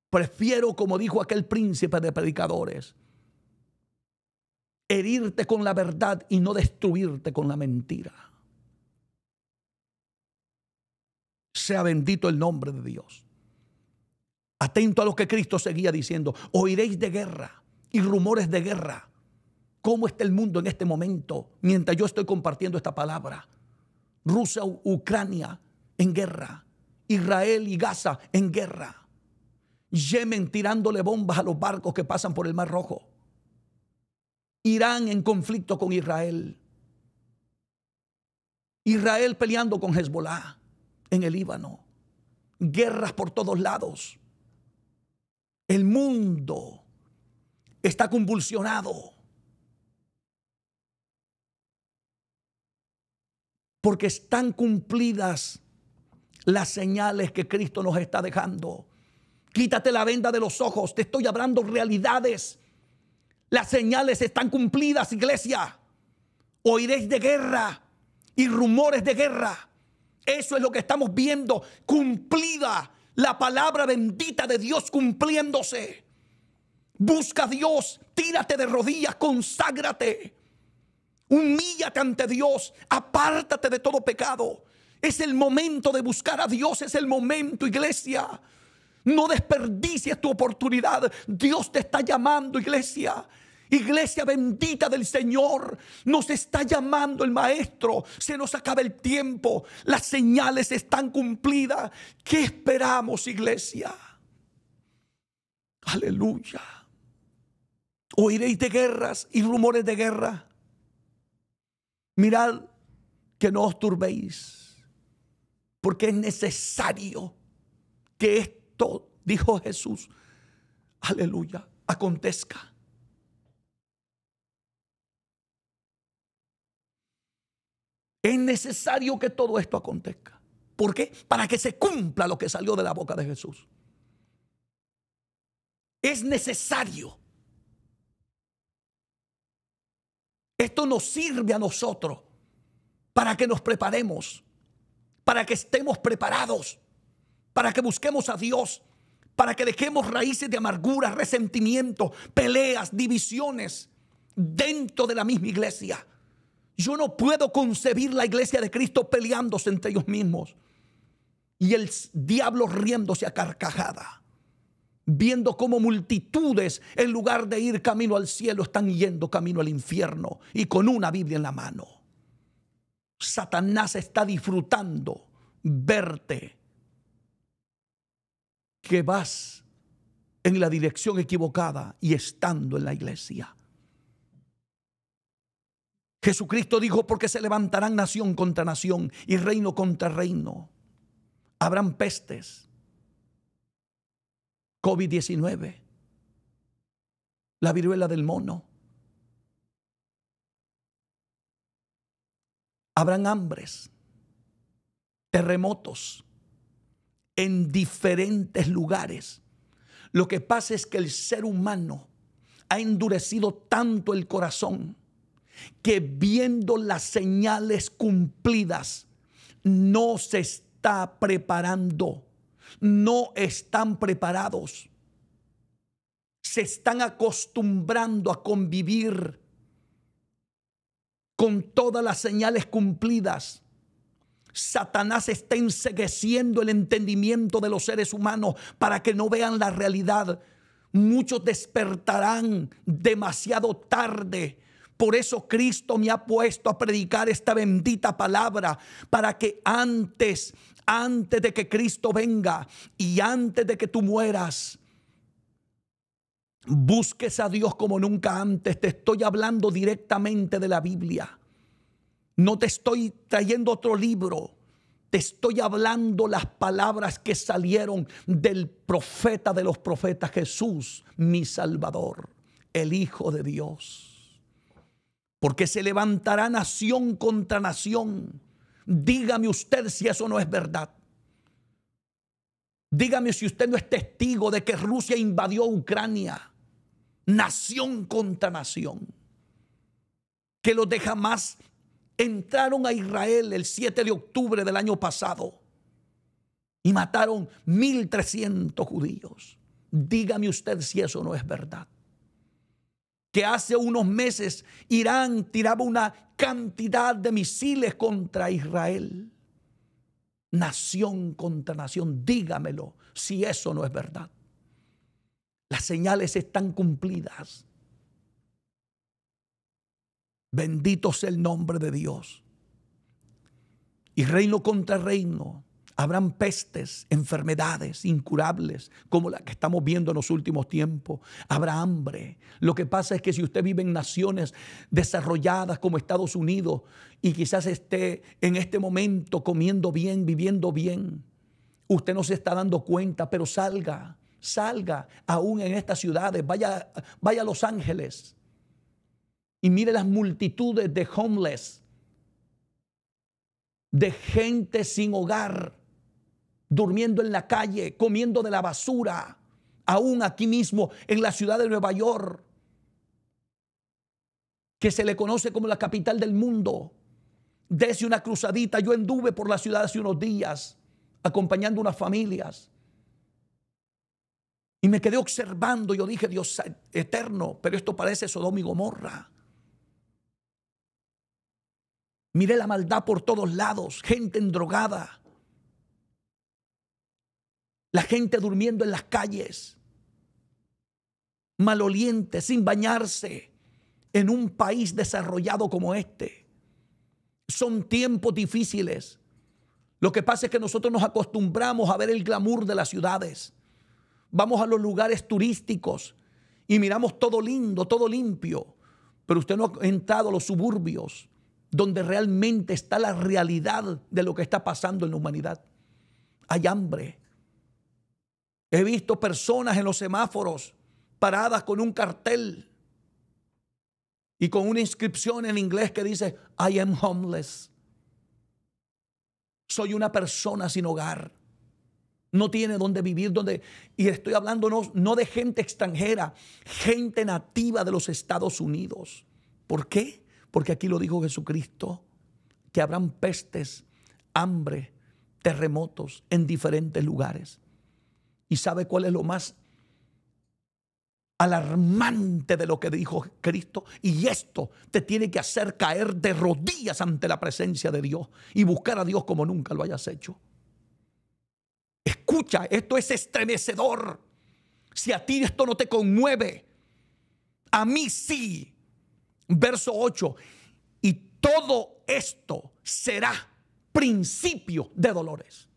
Prefiero, como dijo aquel príncipe de predicadores, herirte con la verdad y no destruirte con la mentira. Sea bendito el nombre de Dios. Atento a lo que Cristo seguía diciendo. Oiréis de guerra y rumores de guerra. ¿Cómo está el mundo en este momento mientras yo estoy compartiendo esta palabra? Rusia, Ucrania en guerra. Israel y Gaza en guerra. Yemen tirándole bombas a los barcos que pasan por el Mar Rojo. Irán en conflicto con Israel. Israel peleando con Hezbollah en el Líbano. Guerras por todos lados. El mundo está convulsionado. Porque están cumplidas las señales que Cristo nos está dejando. Quítate la venda de los ojos. Te estoy hablando realidades. Las señales están cumplidas, iglesia. Oiréis de guerra y rumores de guerra. Eso es lo que estamos viendo. Cumplida la palabra bendita de Dios cumpliéndose. Busca a Dios. Tírate de rodillas. Conságrate. Humíllate ante Dios, apártate de todo pecado. Es el momento de buscar a Dios, es el momento, iglesia. No desperdicies tu oportunidad. Dios te está llamando, iglesia. Iglesia bendita del Señor, nos está llamando el Maestro. Se nos acaba el tiempo, las señales están cumplidas. ¿Qué esperamos, iglesia? Aleluya. Oiréis de guerras y rumores de guerra. Mirad que no os turbéis, porque es necesario que esto, dijo Jesús, aleluya, acontezca. Es necesario que todo esto acontezca. ¿Por qué? Para que se cumpla lo que salió de la boca de Jesús. Es necesario. Esto nos sirve a nosotros para que nos preparemos, para que estemos preparados, para que busquemos a Dios, para que dejemos raíces de amargura, resentimiento, peleas, divisiones dentro de la misma iglesia. Yo no puedo concebir la iglesia de Cristo peleándose entre ellos mismos y el diablo riéndose a carcajada, viendo cómo multitudes, en lugar de ir camino al cielo, están yendo camino al infierno y con una Biblia en la mano. Satanás está disfrutando verte que vas en la dirección equivocada y estando en la iglesia. Jesucristo dijo, porque se levantarán nación contra nación y reino contra reino. Habrán pestes. COVID-19, la viruela del mono. Habrán hambres, terremotos en diferentes lugares. Lo que pasa es que el ser humano ha endurecido tanto el corazón que viendo las señales cumplidas no se está preparando. No están preparados. Se están acostumbrando a convivir con todas las señales cumplidas. Satanás está encegueciendo el entendimiento de los seres humanos para que no vean la realidad. Muchos despertarán demasiado tarde. Por eso Cristo me ha puesto a predicar esta bendita palabra, para que antes de que Cristo venga y antes de que tú mueras, busques a Dios como nunca antes. Te estoy hablando directamente de la Biblia. No te estoy trayendo otro libro. Te estoy hablando las palabras que salieron del profeta de los profetas, Jesús, mi Salvador, el Hijo de Dios. Porque se levantará nación contra nación. Dígame usted si eso no es verdad. Dígame si usted no es testigo de que Rusia invadió Ucrania, nación contra nación. Que los de Hamás entraron a Israel el 7 de octubre del año pasado y mataron 1.300 judíos. Dígame usted si eso no es verdad. Que hace unos meses Irán tiraba una cantidad de misiles contra Israel. Nación contra nación. Dígamelo si eso no es verdad. Las señales están cumplidas. Bendito sea el nombre de Dios. Y reino contra reino. Habrán pestes, enfermedades incurables como la que estamos viendo en los últimos tiempos. Habrá hambre. Lo que pasa es que si usted vive en naciones desarrolladas como Estados Unidos y quizás esté en este momento comiendo bien, viviendo bien, usted no se está dando cuenta, pero salga aún en estas ciudades. Vaya a Los Ángeles y mire las multitudes de homeless, de gente sin hogar, durmiendo en la calle, comiendo de la basura, aún aquí mismo en la ciudad de Nueva York, que se le conoce como la capital del mundo. Dese una cruzadita. Yo anduve por la ciudad hace unos días acompañando unas familias y me quedé observando. Yo dije, Dios eterno, pero esto parece Sodoma y Gomorra. Miré la maldad por todos lados, gente endrogada, la gente durmiendo en las calles, maloliente, sin bañarse, en un país desarrollado como este. Son tiempos difíciles. Lo que pasa es que nosotros nos acostumbramos a ver el glamour de las ciudades. Vamos a los lugares turísticos y miramos todo lindo, todo limpio. Pero usted no ha entrado a los suburbios, donde realmente está la realidad de lo que está pasando en la humanidad. Hay hambre. He visto personas en los semáforos paradas con un cartel y con una inscripción en inglés que dice I am homeless. Soy una persona sin hogar. No tiene dónde vivir, y estoy hablando no de gente extranjera, gente nativa de los Estados Unidos. ¿Por qué? Porque aquí lo dijo Jesucristo, que habrán pestes, hambre, terremotos en diferentes lugares. ¿Y sabe cuál es lo más alarmante de lo que dijo Cristo? Y esto te tiene que hacer caer de rodillas ante la presencia de Dios y buscar a Dios como nunca lo hayas hecho. Escucha, esto es estremecedor. Si a ti esto no te conmueve, a mí sí. Verso 8. Y todo esto será principio de dolores.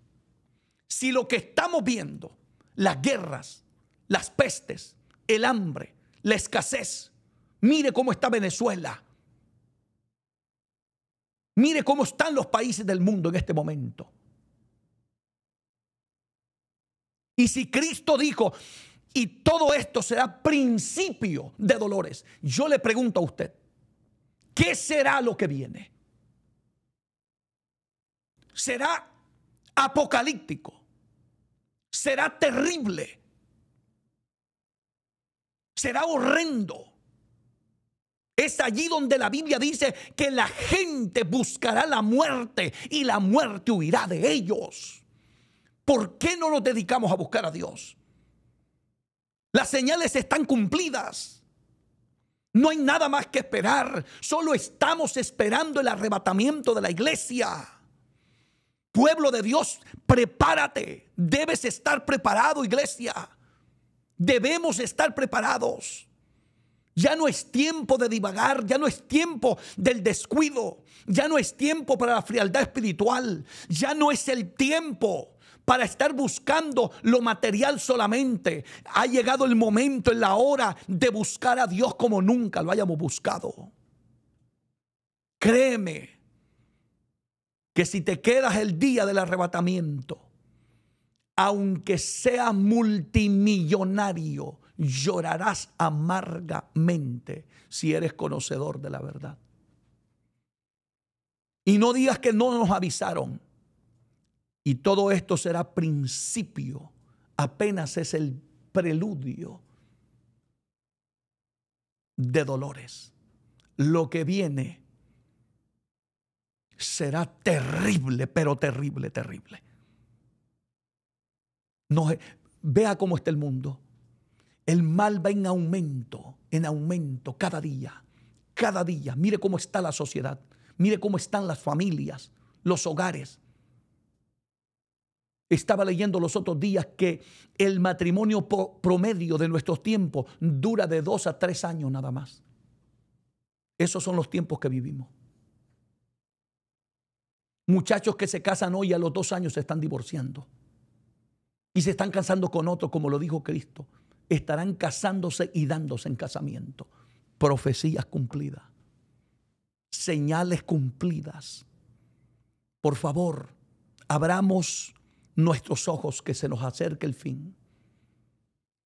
Si lo que estamos viendo, las guerras, las pestes, el hambre, la escasez, mire cómo está Venezuela, mire cómo están los países del mundo en este momento. Y si Cristo dijo, y todo esto será principio de dolores, yo le pregunto a usted, ¿qué será lo que viene? ¿Será apocalíptico? ¿Será terrible? ¿Será horrendo? Es allí donde la Biblia dice que la gente buscará la muerte y la muerte huirá de ellos. ¿Por qué no nos dedicamos a buscar a Dios? Las señales están cumplidas. No hay nada más que esperar. Solo estamos esperando el arrebatamiento de la iglesia. Pueblo de Dios, prepárate. Debes estar preparado, iglesia. Debemos estar preparados. Ya no es tiempo de divagar, ya no es tiempo del descuido, ya no es tiempo para la frialdad espiritual, ya no es el tiempo para estar buscando lo material solamente. Ha llegado el momento, en la hora de buscar a Dios como nunca lo hayamos buscado. Créeme que si te quedas el día del arrebatamiento, aunque seas multimillonario, llorarás amargamente si eres conocedor de la verdad. Y no digas que no nos avisaron. Y todo esto será principio apenas es el preludio de dolores. Lo que viene será terrible, pero terrible, terrible. No, vea cómo está el mundo. El mal va en aumento cada día, cada día. Mire cómo está la sociedad, mire cómo están las familias, los hogares. Estaba leyendo los otros días que el matrimonio promedio de nuestros tiempos dura de 2 a 3 años nada más. Esos son los tiempos que vivimos. Muchachos que se casan hoy a los 2 años se están divorciando. Y se están casando con otro, como lo dijo Cristo. Estarán casándose y dándose en casamiento. Profecías cumplidas. Señales cumplidas. Por favor, abramos nuestros ojos, que se nos acerque el fin.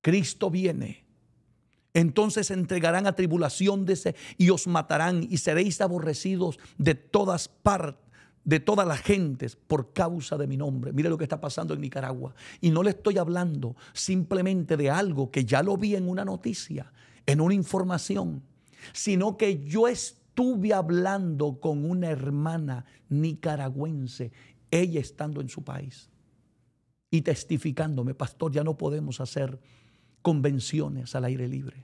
Cristo viene. Entonces entregarán a tribulación y os matarán, y seréis aborrecidos de todas partes, de todas las gentes, por causa de mi nombre. Mire lo que está pasando en Nicaragua. Y no le estoy hablando simplemente de algo que ya lo vi en una noticia, en una información, sino que yo estuve hablando con una hermana nicaragüense, ella estando en su país y testificándome: pastor, ya no podemos hacer convenciones al aire libre.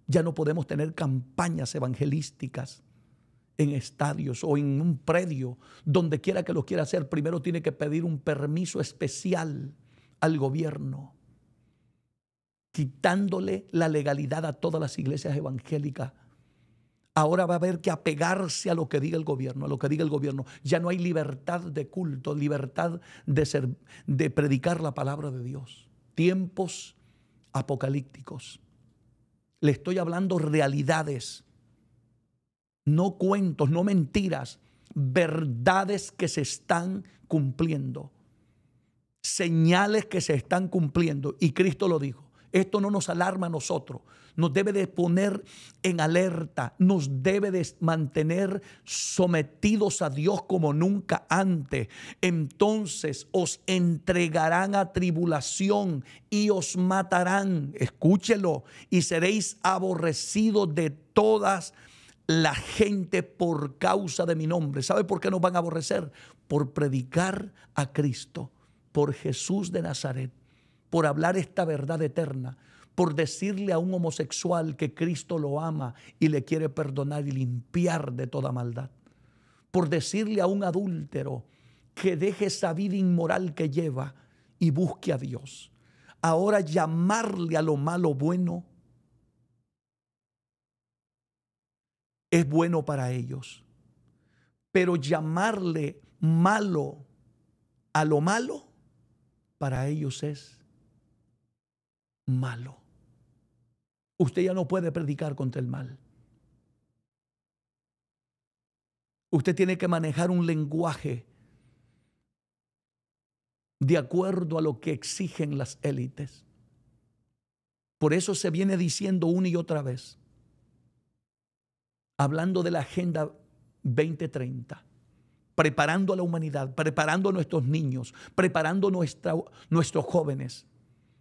Ya no podemos tener campañas evangelísticas en estadios o en un predio, donde quiera que lo quiera hacer. Primero tiene que pedir un permiso especial al gobierno, quitándole la legalidad a todas las iglesias evangélicas. Ahora va a haber que apegarse a lo que diga el gobierno, a lo que diga el gobierno. Ya no hay libertad de culto, libertad de predicar la palabra de Dios. Tiempos apocalípticos. Le estoy hablando realidades. No cuentos, no mentiras, verdades que se están cumpliendo, señales que se están cumpliendo. Y Cristo lo dijo. Esto no nos alarma a nosotros, nos debe de poner en alerta, nos debe de mantener sometidos a Dios como nunca antes. Entonces os entregarán a tribulación y os matarán, escúchelo, y seréis aborrecidos de todas la gente por causa de mi nombre. ¿Sabe por qué nos van a aborrecer? Por predicar a Cristo, por Jesús de Nazaret, por hablar esta verdad eterna, por decirle a un homosexual que Cristo lo ama y le quiere perdonar y limpiar de toda maldad, por decirle a un adúltero que deje esa vida inmoral que lleva y busque a Dios. Ahora llamarle a lo malo bueno es bueno para ellos, pero llamarle malo a lo malo para ellos es malo. Usted ya no puede predicar contra el mal. Usted tiene que manejar un lenguaje de acuerdo a lo que exigen las élites. Por eso se viene diciendo una y otra vez, hablando de la Agenda 2030, preparando a la humanidad, preparando a nuestros niños, preparando a nuestros jóvenes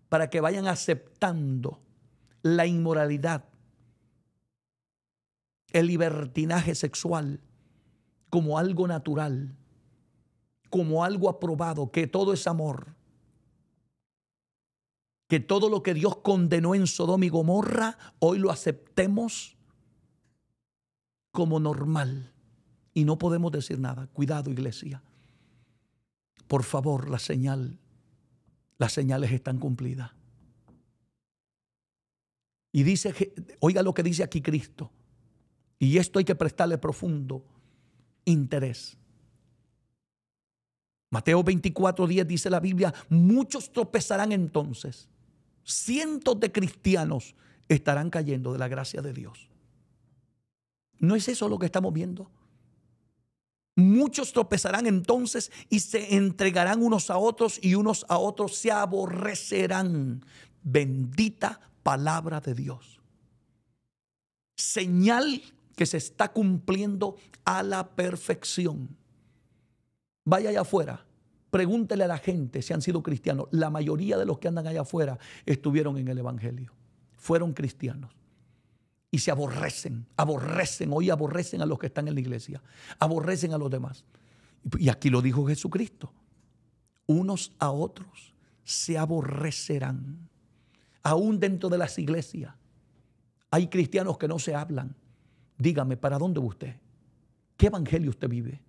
para que vayan aceptando la inmoralidad, el libertinaje sexual como algo natural, como algo aprobado, que todo es amor, que todo lo que Dios condenó en Sodoma y Gomorra, hoy lo aceptemos como normal y no podemos decir nada. Cuidado, iglesia. Por favor, las señales están cumplidas. Y dice, oiga lo que dice aquí Cristo, y esto hay que prestarle profundo interés. Mateo 24:10 dice la Biblia: muchos tropezarán entonces, cientos de cristianos estarán cayendo de la gracia de Dios. ¿No es eso lo que estamos viendo? Muchos tropezarán entonces y se entregarán unos a otros, y unos a otros se aborrecerán. Bendita palabra de Dios. Señal que se está cumpliendo a la perfección. Vaya allá afuera, Pregúntele a la gente si han sido cristianos. La mayoría de los que andan allá afuera estuvieron en el evangelio. Fueron cristianos. Y se aborrecen, hoy aborrecen a los que están en la iglesia. Aborrecen a los demás. Y aquí lo dijo Jesucristo. Unos a otros se aborrecerán. Aún dentro de las iglesias hay cristianos que no se hablan. Dígame, ¿para dónde va usted? ¿Qué evangelio usted vive?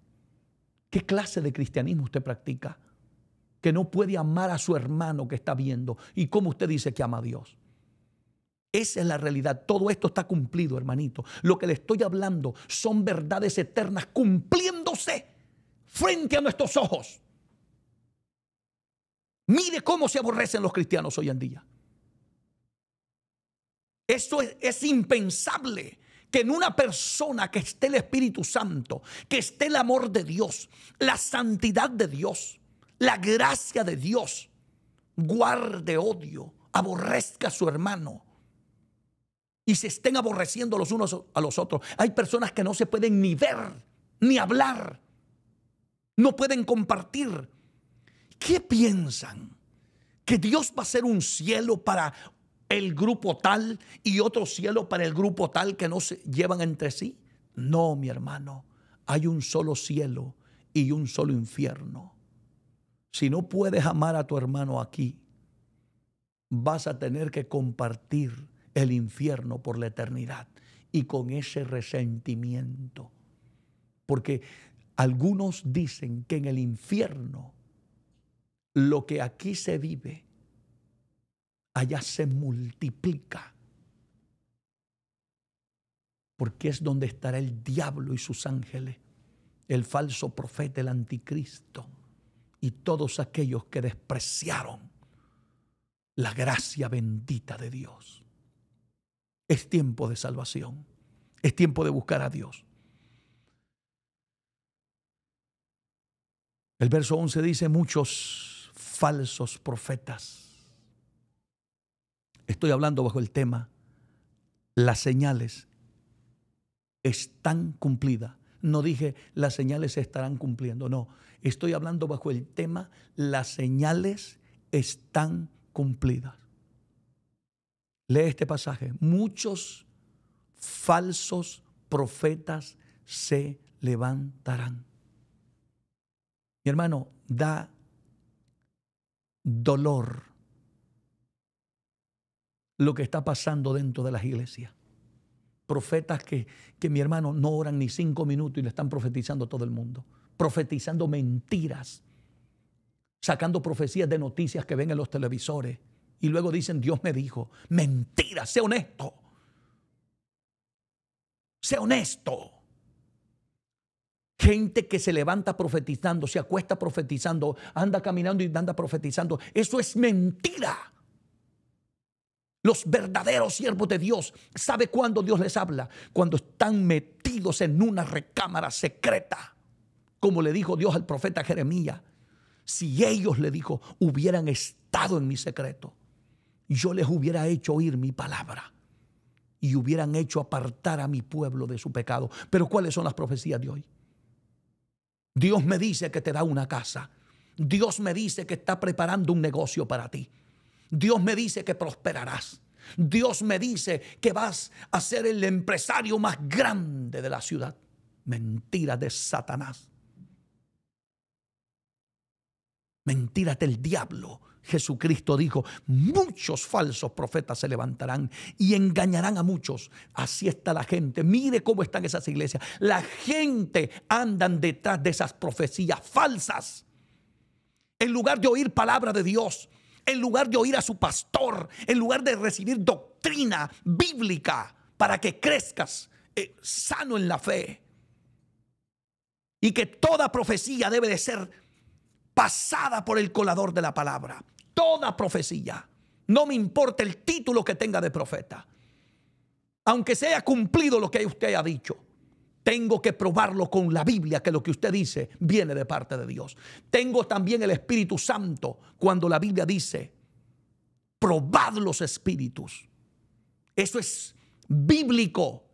¿Qué clase de cristianismo usted practica? Que no puede amar a su hermano que está viendo. ¿Y cómo usted dice que ama a Dios? Esa es la realidad. Todo esto está cumplido, hermanito. Lo que le estoy hablando son verdades eternas cumpliéndose frente a nuestros ojos. Mire cómo se aborrecen los cristianos hoy en día. Eso es impensable. Que en una persona que esté el Espíritu Santo, que esté el amor de Dios, la santidad de Dios, la gracia de Dios, guarde odio, aborrezca a su hermano y se estén aborreciendo los unos a los otros. Hay personas que no se pueden ni ver, ni hablar, no pueden compartir. ¿Qué piensan? ¿Que Dios va a hacer un cielo para el grupo tal y otro cielo para el grupo tal que no se llevan entre sí? No, mi hermano, hay un solo cielo y un solo infierno. Si no puedes amar a tu hermano aquí, vas a tener que compartir el infierno por la eternidad y con ese resentimiento. Porque algunos dicen que en el infierno lo que aquí se vive, allá se multiplica. Porque es donde estará el diablo y sus ángeles, el falso profeta, el anticristo y todos aquellos que despreciaron la gracia bendita de Dios. Es tiempo de salvación. Es tiempo de buscar a Dios. El verso 11 dice: muchos falsos profetas. Estoy hablando bajo el tema, las señales están cumplidas. No dije las señales se estarán cumpliendo, no. Estoy hablando bajo el tema, las señales están cumplidas. Lee este pasaje. Muchos falsos profetas se levantarán. Mi hermano, da dolor lo que está pasando dentro de las iglesias. Profetas que mi hermano no oran ni 5 minutos y le están profetizando a todo el mundo. Profetizando mentiras. Sacando profecías de noticias que ven en los televisores. Y luego dicen: Dios me dijo. Mentira, sé honesto. Sé honesto. Gente que se levanta profetizando, se acuesta profetizando, anda caminando y anda profetizando. Eso es mentira. Los verdaderos siervos de Dios, ¿sabe cuándo Dios les habla? Cuando están metidos en una recámara secreta. Como le dijo Dios al profeta Jeremías: si ellos, le dijo, hubieran estado en mi secreto, yo les hubiera hecho oír mi palabra y hubieran hecho apartar a mi pueblo de su pecado. Pero ¿cuáles son las profecías de hoy? Dios me dice que te da una casa. Dios me dice que está preparando un negocio para ti. Dios me dice que prosperarás. Dios me dice que vas a ser el empresario más grande de la ciudad. Mentiras de Satanás. Mentiras del diablo. Jesucristo dijo: muchos falsos profetas se levantarán y engañarán a muchos. Así está la gente. Mire cómo están esas iglesias. La gente andan detrás de esas profecías falsas. En lugar de oír palabra de Dios, en lugar de oír a su pastor, en lugar de recibir doctrina bíblica para que crezcas sano en la fe. Y que toda profecía debe de ser pasada por el colador de la palabra. Toda profecía. No me importa el título que tenga de profeta. Aunque se haya cumplido lo que usted haya dicho, tengo que probarlo con la Biblia, que lo que usted dice viene de parte de Dios. Tengo también el Espíritu Santo cuando la Biblia dice: probad los espíritus. Eso es bíblico.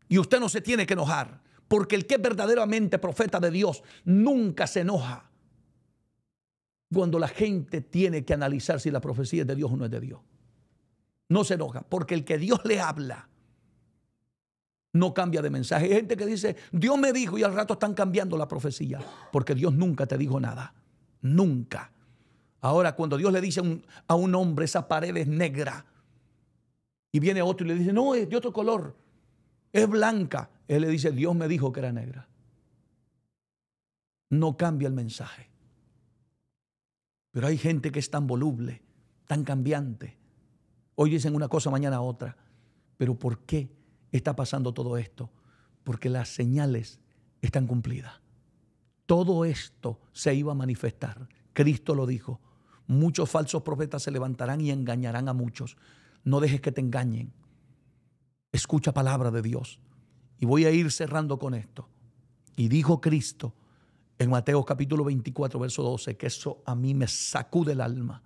Y usted no se tiene que enojar, porque el que es verdaderamente profeta de Dios nunca se enoja. cuando la gente tiene que analizar si la profecía es de Dios o no es de Dios. No se enoja, porque el que Dios le habla no cambia de mensaje. Hay gente que dice, Dios me dijo, y al rato están cambiando la profecía, porque Dios nunca te dijo nada. Nunca. Ahora, cuando Dios le dice a un hombre, esa pared es negra, y viene otro y le dice, no, es de otro color, es blanca. Él le dice, Dios me dijo que era negra. No cambia el mensaje. Pero hay gente que es tan voluble, tan cambiante. Hoy dicen una cosa, mañana otra. Pero ¿por qué está pasando todo esto? Porque las señales están cumplidas. Todo esto se iba a manifestar. Cristo lo dijo. Muchos falsos profetas se levantarán y engañarán a muchos. No dejes que te engañen. Escucha palabra de Dios. Y voy a ir cerrando con esto. Y dijo Cristo en Mateo capítulo 24, verso 12, que eso a mí me sacude el alma.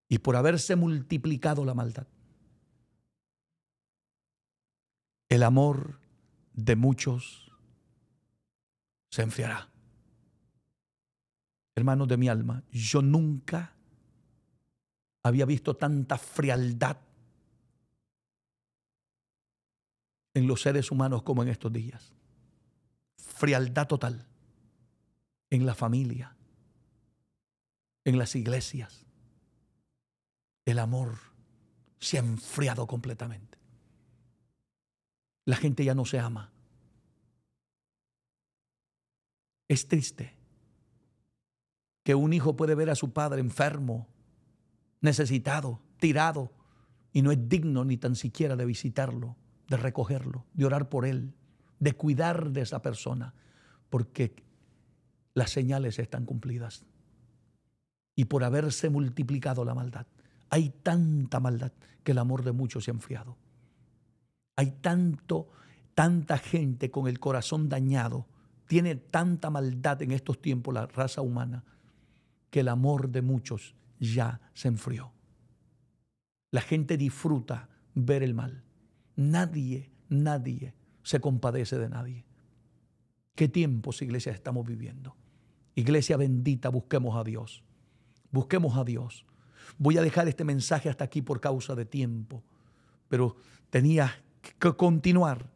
Y por haberse multiplicado la maldad, el amor de muchos se enfriará. Hermanos de mi alma, yo nunca había visto tanta frialdad en los seres humanos como en estos días. Frialdad total en la familia, en las iglesias. El amor se ha enfriado completamente. La gente ya no se ama. Es triste que un hijo puede ver a su padre enfermo, necesitado, tirado, y no es digno ni tan siquiera de visitarlo, de recogerlo, de orar por él, de cuidar de esa persona, porque las señales están cumplidas. Y por haberse multiplicado la maldad, hay tanta maldad que el amor de muchos se ha enfriado. Hay tanta gente con el corazón dañado, tiene tanta maldad en estos tiempos la raza humana, que el amor de muchos ya se enfrió. La gente disfruta ver el mal. Nadie se compadece de nadie. ¿Qué tiempos, iglesia, estamos viviendo? Iglesia bendita, busquemos a Dios. Busquemos a Dios. Voy a dejar este mensaje hasta aquí por causa de tiempo, pero tenía que continuar.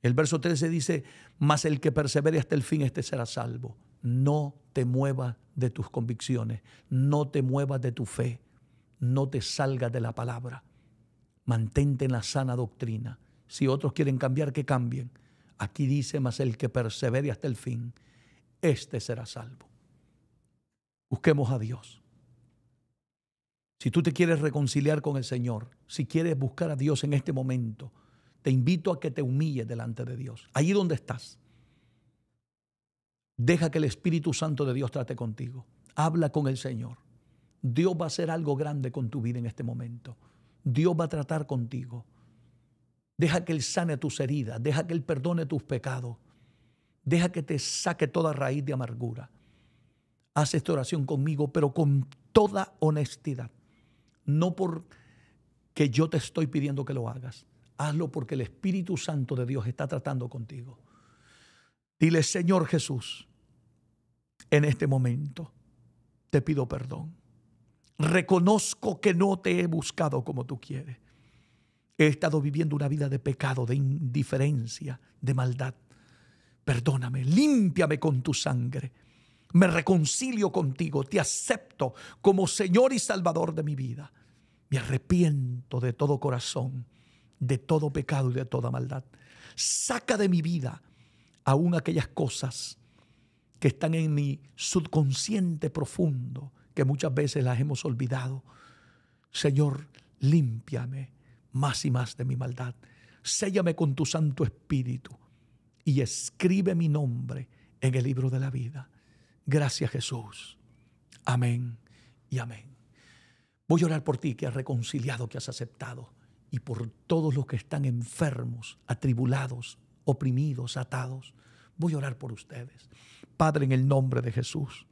El verso 13 dice, mas el que persevere hasta el fin, este será salvo. No te muevas de tus convicciones, no te muevas de tu fe, no te salgas de la palabra. Mantente en la sana doctrina. Si otros quieren cambiar, que cambien. Aquí dice, mas el que persevere hasta el fin, este será salvo. Busquemos a Dios. Si tú te quieres reconciliar con el Señor, si quieres buscar a Dios en este momento, te invito a que te humilles delante de Dios. Allí donde estás. Deja que el Espíritu Santo de Dios trate contigo. Habla con el Señor. Dios va a hacer algo grande con tu vida en este momento. Dios va a tratar contigo. Deja que Él sane tus heridas. Deja que Él perdone tus pecados. Deja que te saque toda raíz de amargura. Haz esta oración conmigo, pero con toda honestidad. No porque yo te estoy pidiendo que lo hagas. Hazlo porque el Espíritu Santo de Dios está tratando contigo. Dile, Señor Jesús, en este momento te pido perdón. Reconozco que no te he buscado como tú quieres. He estado viviendo una vida de pecado, de indiferencia, de maldad. Perdóname, límpiame con tu sangre. Me reconcilio contigo, te acepto como Señor y Salvador de mi vida. Me arrepiento de todo corazón, de todo pecado y de toda maldad. Saca de mi vida aún aquellas cosas que están en mi subconsciente profundo, que muchas veces las hemos olvidado. Señor, límpiame más y más de mi maldad. Séllame con tu Santo Espíritu y escribe mi nombre en el libro de la vida. Gracias, Jesús. Amén y amén. Voy a orar por ti que has reconciliado, que has aceptado, y por todos los que están enfermos, atribulados, oprimidos, atados. Voy a orar por ustedes. Padre, en el nombre de Jesús,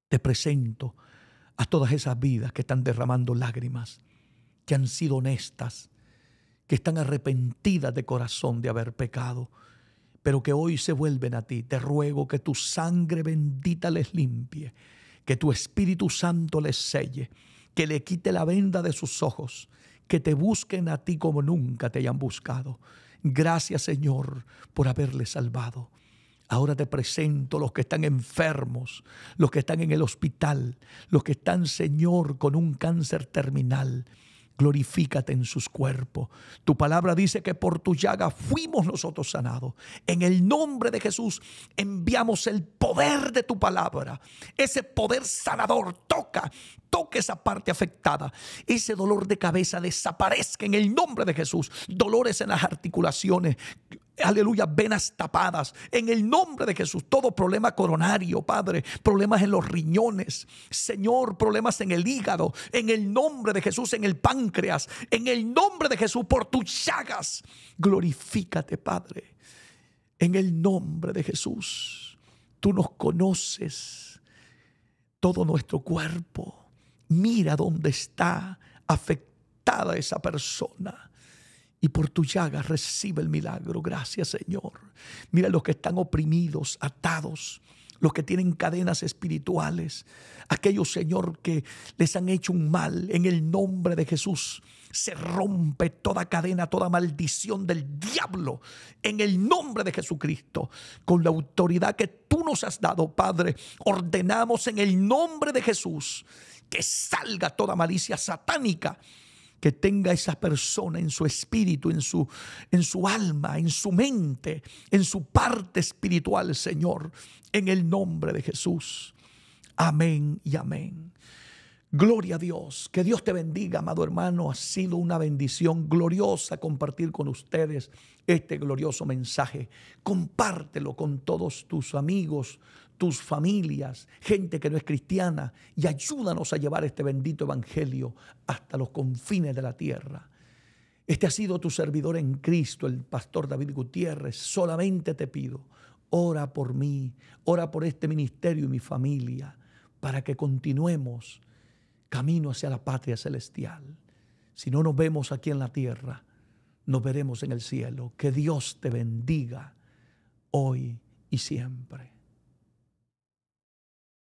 te presento a todas esas vidas que están derramando lágrimas, que han sido honestas, que están arrepentidas de corazón de haber pecado. pero que hoy se vuelven a ti. Te ruego que tu sangre bendita les limpie, que tu Espíritu Santo les selle, que le quite la venda de sus ojos, que te busquen a ti como nunca te hayan buscado. Gracias, Señor, por haberles salvado. Ahora te presento los que están enfermos, los que están en el hospital, los que están, Señor, con un cáncer terminal. Glorifícate en sus cuerpos. Tu palabra dice que por tu llaga fuimos nosotros sanados. En el nombre de Jesús enviamos el poder de tu palabra. Ese poder sanador toca esa parte afectada. Ese dolor de cabeza desaparezca en el nombre de Jesús. Dolores en las articulaciones. Aleluya, venas tapadas. En el nombre de Jesús, todo problema coronario, Padre, problemas en los riñones, Señor, problemas en el hígado, en el nombre de Jesús, en el páncreas, en el nombre de Jesús, por tus llagas, glorifícate, Padre, en el nombre de Jesús. Tú nos conoces, todo nuestro cuerpo. Mira dónde está afectada esa persona. Y por tu llaga recibe el milagro. Gracias, Señor. Mira los que están oprimidos, atados, los que tienen cadenas espirituales, aquellos, Señor, que les han hecho un mal. En el nombre de Jesús se rompe toda cadena, toda maldición del diablo. En el nombre de Jesucristo, con la autoridad que tú nos has dado, Padre, ordenamos en el nombre de Jesús que salga toda malicia satánica que tenga esa persona en su espíritu, en su alma, en su mente, en su parte espiritual, Señor, en el nombre de Jesús. Amén y amén. Gloria a Dios. Que Dios te bendiga, amado hermano. Ha sido una bendición gloriosa compartir con ustedes este glorioso mensaje. Compártelo con todos tus amigos, tus familias, gente que no es cristiana, y ayúdanos a llevar este bendito evangelio hasta los confines de la tierra. Este ha sido tu servidor en Cristo, el pastor David Gutiérrez. Solamente te pido, ora por mí, ora por este ministerio y mi familia, para que continuemos camino hacia la patria celestial. Si no nos vemos aquí en la tierra, nos veremos en el cielo. Que Dios te bendiga hoy y siempre.